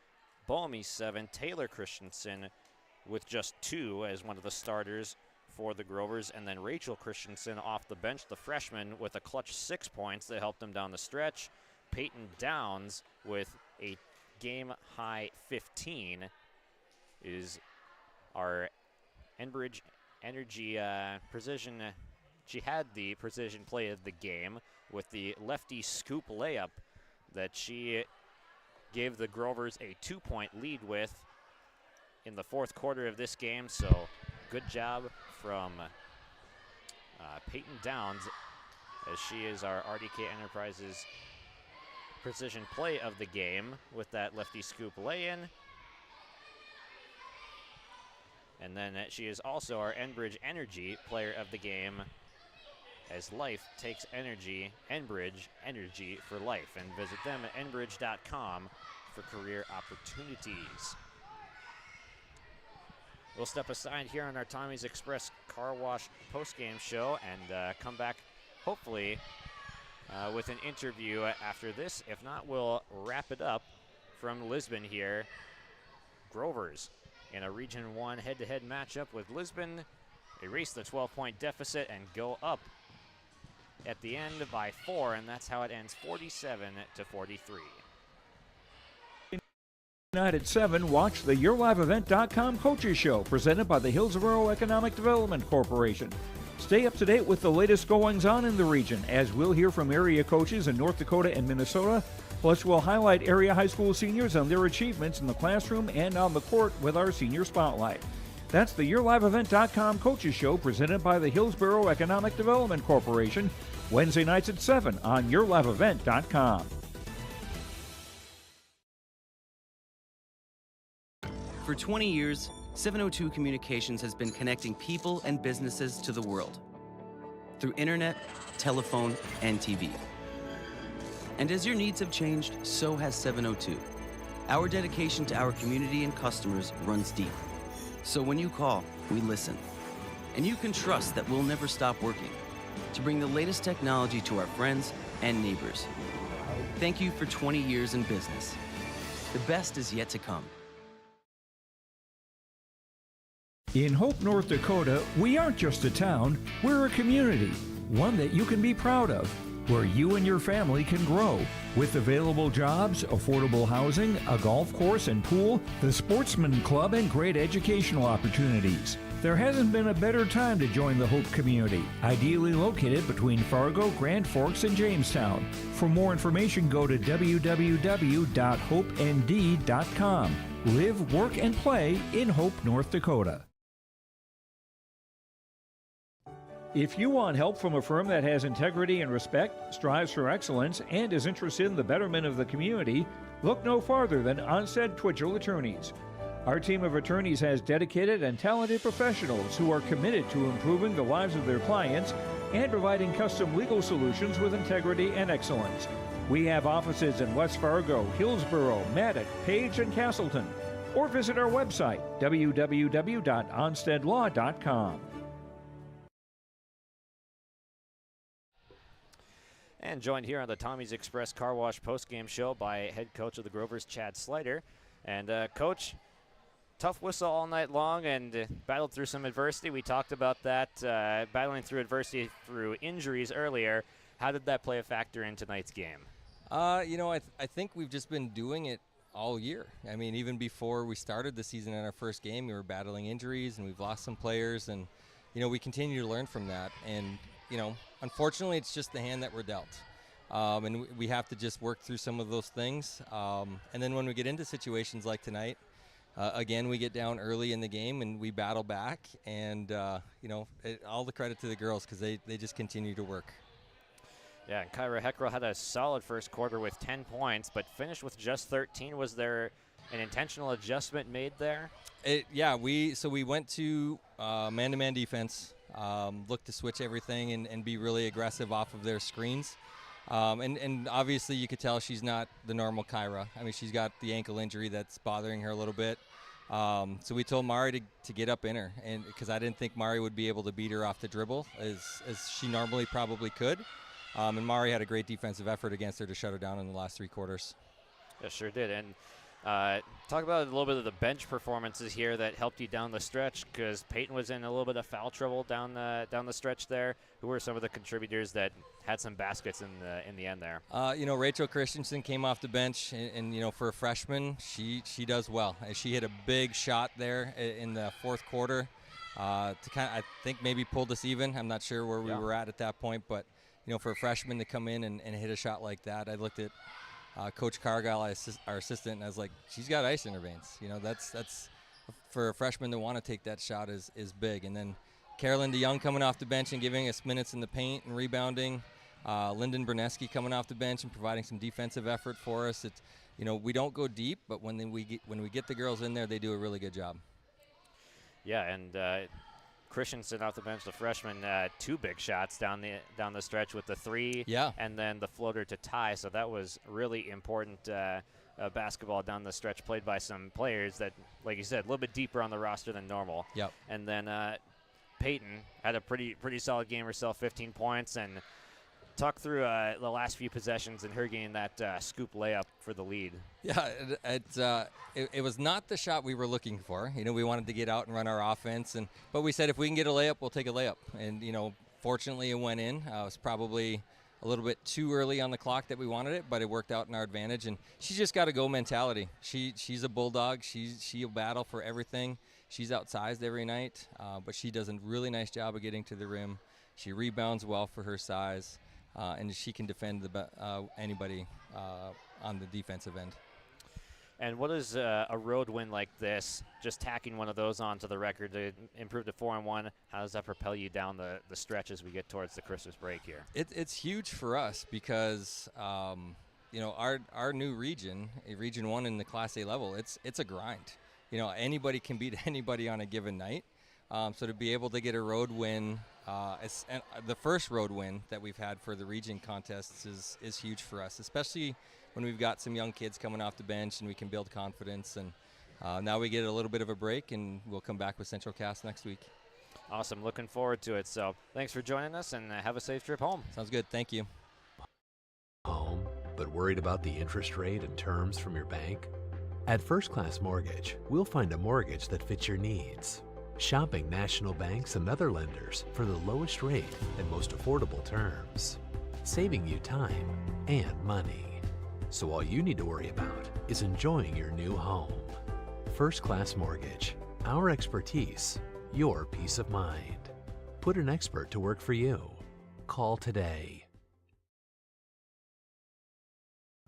Boehme 7, Taylor Christensen with just 2 as one of the starters for the Grovers, and then Rachel Christensen off the bench, the freshman, with a clutch 6 points that helped them down the stretch. Peyton Downs with a game-high 15 is our Enbridge Energy precision. She had the precision play of the game with the lefty scoop layup that she gave the Grovers a 2-point lead with in the fourth quarter of this game. So good job from Peyton Downs, as she is our RDK Enterprises precision play of the game with that lefty scoop lay-in. And then she is also our Enbridge Energy player of the game, as life takes energy, Enbridge Energy for life. And visit them at enbridge.com for career opportunities. We'll step aside here on our Tommy's Express Car Wash postgame show and come back hopefully with an interview after this. If not, we'll wrap it up from Lisbon here. Grovers in a Region 1 head-to-head matchup with Lisbon, erase the 12-point deficit and go up at the end by 4, and that's how it ends, 47-43. Tonight at 7, watch the YourLiveEvent.com Coaches Show, presented by the Hillsborough Economic Development Corporation. Stay up to date with the latest goings-on in the region, as we'll hear from area coaches in North Dakota and Minnesota. Plus, we'll highlight area high school seniors on their achievements in the classroom and on the court with our Senior Spotlight. That's the YourLiveEvent.com Coaches Show, presented by the Hillsborough Economic Development Corporation, Wednesday nights at 7 on YourLiveEvent.com. For 20 years, 702 Communications has been connecting people and businesses to the world through internet, telephone, and TV. And as your needs have changed, so has 702. Our dedication to our community and customers runs deep. So when you call, we listen. And you can trust that we'll never stop working to bring the latest technology to our friends and neighbors. Thank you for 20 years in business. The best is yet to come. In Hope, North Dakota, we aren't just a town, we're a community, one that you can be proud of, where you and your family can grow. With available jobs, affordable housing, a golf course and pool, the Sportsman Club, and great educational opportunities. There hasn't been a better time to join the Hope community, ideally located between Fargo, Grand Forks, and Jamestown. For more information, go to www.hopend.com. Live, work, and play in Hope, North Dakota. If you want help from a firm that has integrity and respect, strives for excellence, and is interested in the betterment of the community, look no farther than Onstead Twitchell Attorneys. Our team of attorneys has dedicated and talented professionals who are committed to improving the lives of their clients and providing custom legal solutions with integrity and excellence. We have offices in West Fargo, Hillsborough, Maddox, Page, and Castleton. Or visit our website, www.onsteadlaw.com. And joined here on the Tommy's Express Car Wash postgame show by head coach of the Grovers, Chad Slider. And Coach, tough whistle all night long and battled through some adversity. We talked about that, battling through adversity through injuries earlier. How did that play a factor in tonight's game? I think we've just been doing it all year. I mean, even before we started the season in our first game, we were battling injuries and we've lost some players, and we continue to learn from that. And unfortunately, it's just the hand that we're dealt. And we have to just work through some of those things. And then when we get into situations like tonight, again, we get down early in the game and we battle back. And, all the credit to the girls because they just continue to work. Yeah, and Kyra Heckrell had a solid first quarter with 10 points, but finished with just 13. Was there an intentional adjustment made there? We went to man-to-man defense. Look to switch everything and be really aggressive off of their screens. And obviously you could tell she's not the normal Kyra. I mean, she's got the ankle injury that's bothering her a little bit. So we told Mari to get up in her, and because I didn't think Mari would be able to beat her off the dribble as she normally probably could. And Mari had a great defensive effort against her to shut her down in the last 3 quarters. Yeah, sure did. And talk about a little bit of the bench performances here that helped you down the stretch, because Peyton was in a little bit of foul trouble down the stretch there. Who were some of the contributors that had some baskets in the end there? Rachel Christensen came off the bench, and for a freshman, she does well. She hit a big shot there in the 4th quarter to I think maybe pulled us even. I'm not sure where we were at that point, but for a freshman to come in and hit a shot like that, I looked at Coach Cargyle, our assistant, and I was like, she's got ice in her veins. That's for a freshman to want to take that shot is big. And then Carolyn DeYoung coming off the bench and giving us minutes in the paint and rebounding. Lyndon Berneski coming off the bench and providing some defensive effort for us. It's, we don't go deep, but when we get the girls in there, they do a really good job. Yeah, and Christensen off the bench, the freshman, 2 big shots down the stretch with the 3, and then the floater to tie. So that was really important basketball down the stretch, played by some players that, like you said, a little bit deeper on the roster than normal. Yep. And then Peyton had a pretty solid game herself, 15 points, and talk through the last few possessions and her getting that scoop layup for the lead. Yeah, it was not the shot we were looking for. We wanted to get out and run our offense, but we said if we can get a layup, we'll take a layup. And fortunately, it went in. It was probably a little bit too early on the clock that we wanted it, but it worked out in our advantage. And she's just got a go mentality. She's a bulldog. She'll battle for everything. She's outsized every night, but she does a really nice job of getting to the rim. She rebounds well for her size. And she can defend anybody on the defensive end. And what is a road win like this, just tacking one of those onto the record to improve to 4-1, how does that propel you down the stretch as we get towards the Christmas break here? It's huge for us because, our new region, Region 1 in the Class A level, it's a grind. Anybody can beat anybody on a given night. So to be able to get a road win, the first road win that we've had for the region contests is huge for us, especially when we've got some young kids coming off the bench and we can build confidence. And now we get a little bit of a break, and we'll come back with Central Cass next week. Awesome. Looking forward to it. So thanks for joining us, and have a safe trip home. Sounds good. Thank you. Home, but worried about the interest rate and terms from your bank? At First Class Mortgage, we'll find a mortgage that fits your needs. Shopping national banks and other lenders for the lowest rate and most affordable terms, saving you time and money. So all you need to worry about is enjoying your new home. First Class Mortgage, our expertise, your peace of mind. Put an expert to work for you. Call today.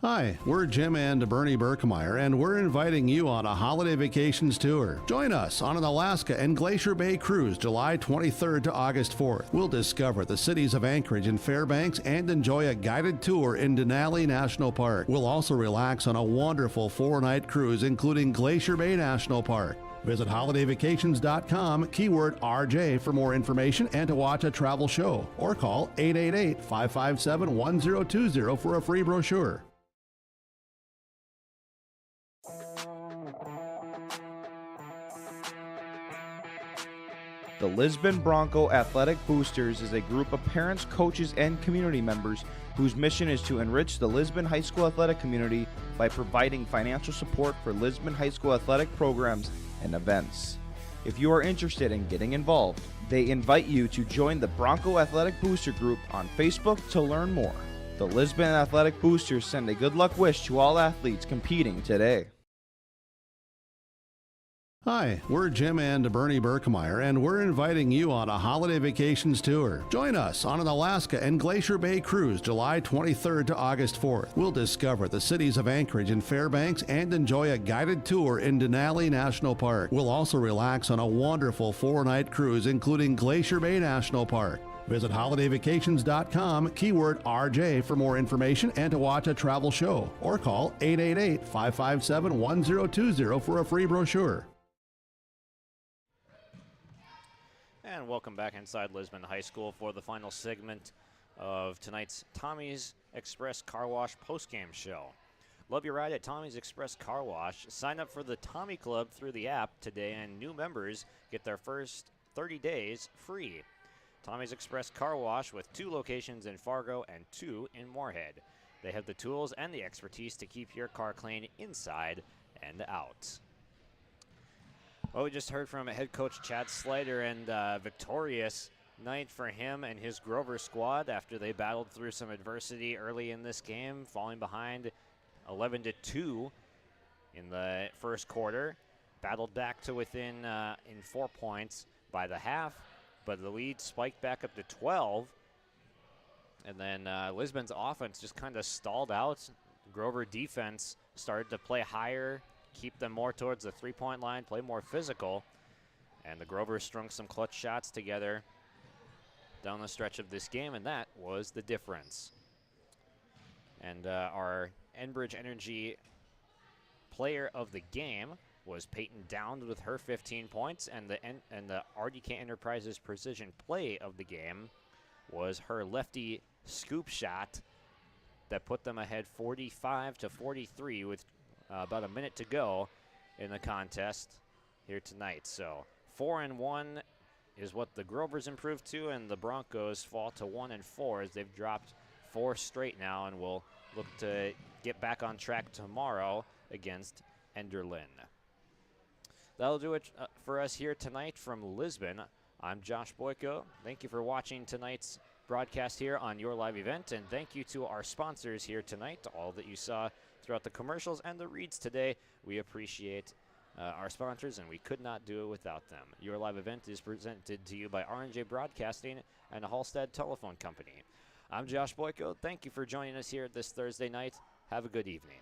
Hi, we're Jim and Bernie Berkemeyer, and we're inviting you on a holiday vacations tour. Join us on an Alaska and Glacier Bay cruise July 23rd to August 4th. We'll discover the cities of Anchorage and Fairbanks and enjoy a guided tour in Denali National Park. We'll also relax on a wonderful 4-night cruise, including Glacier Bay National Park. Visit holidayvacations.com, keyword RJ for more information and to watch a travel show, or call 888-557-1020 for a free brochure. The Lisbon Bronco Athletic Boosters is a group of parents, coaches, and community members whose mission is to enrich the Lisbon High School athletic community by providing financial support for Lisbon High School athletic programs and events. If you are interested in getting involved, they invite you to join the Bronco Athletic Booster Group on Facebook to learn more. The Lisbon Athletic Boosters send a good luck wish to all athletes competing today. Hi, we're Jim and Bernie Berkemeyer, and we're inviting you on a holiday vacations tour. Join us on an Alaska and Glacier Bay cruise July 23rd to August 4th. We'll discover the cities of Anchorage and Fairbanks and enjoy a guided tour in Denali National Park. We'll also relax on a wonderful 4-night cruise, including Glacier Bay National Park. Visit holidayvacations.com, keyword RJ for more information and to watch a travel show, or call 888-557-1020 for a free brochure. And welcome back inside Lisbon High School for the final segment of tonight's Tommy's Express Car Wash postgame show. Love your ride at Tommy's Express Car Wash. Sign up for the Tommy Club through the app today, and new members get their first 30 days free. Tommy's Express Car Wash with 2 locations in Fargo and 2 in Moorhead. They have the tools and the expertise to keep your car clean inside and out. Well, we just heard from head coach Chad Slider, and victorious night for him and his Grover squad after they battled through some adversity early in this game, falling behind 11-2 in the first quarter. Battled back to within in 4 points by the half, but the lead spiked back up to 12. And then Lisbon's offense just kind of stalled out. Grover defense started to play higher, keep them more towards the three-point line, play more physical. And the Grovers strung some clutch shots together down the stretch of this game, and that was the difference. And our Enbridge Energy player of the game was Peyton Downs with her 15 points, and the RDK Enterprises precision play of the game was her lefty scoop shot that put them ahead 45-43 with about a minute to go in the contest here tonight. So 4-1 is what the Grovers improved to, and the Broncos fall to 1-4 as they've dropped 4 straight now, and will look to get back on track tomorrow against Enderlin. That'll do it for us here tonight from Lisbon. I'm Josh Boyko. Thank you for watching tonight's broadcast here on Your Live Event, and thank you to our sponsors here tonight, all that you saw throughout the commercials and the reads today. We appreciate our sponsors, and we could not do it without them. Your Live Event is presented to you by R&J Broadcasting and the Halstead Telephone Company. I'm Josh Boyko. Thank you for joining us here this Thursday night. Have a good evening.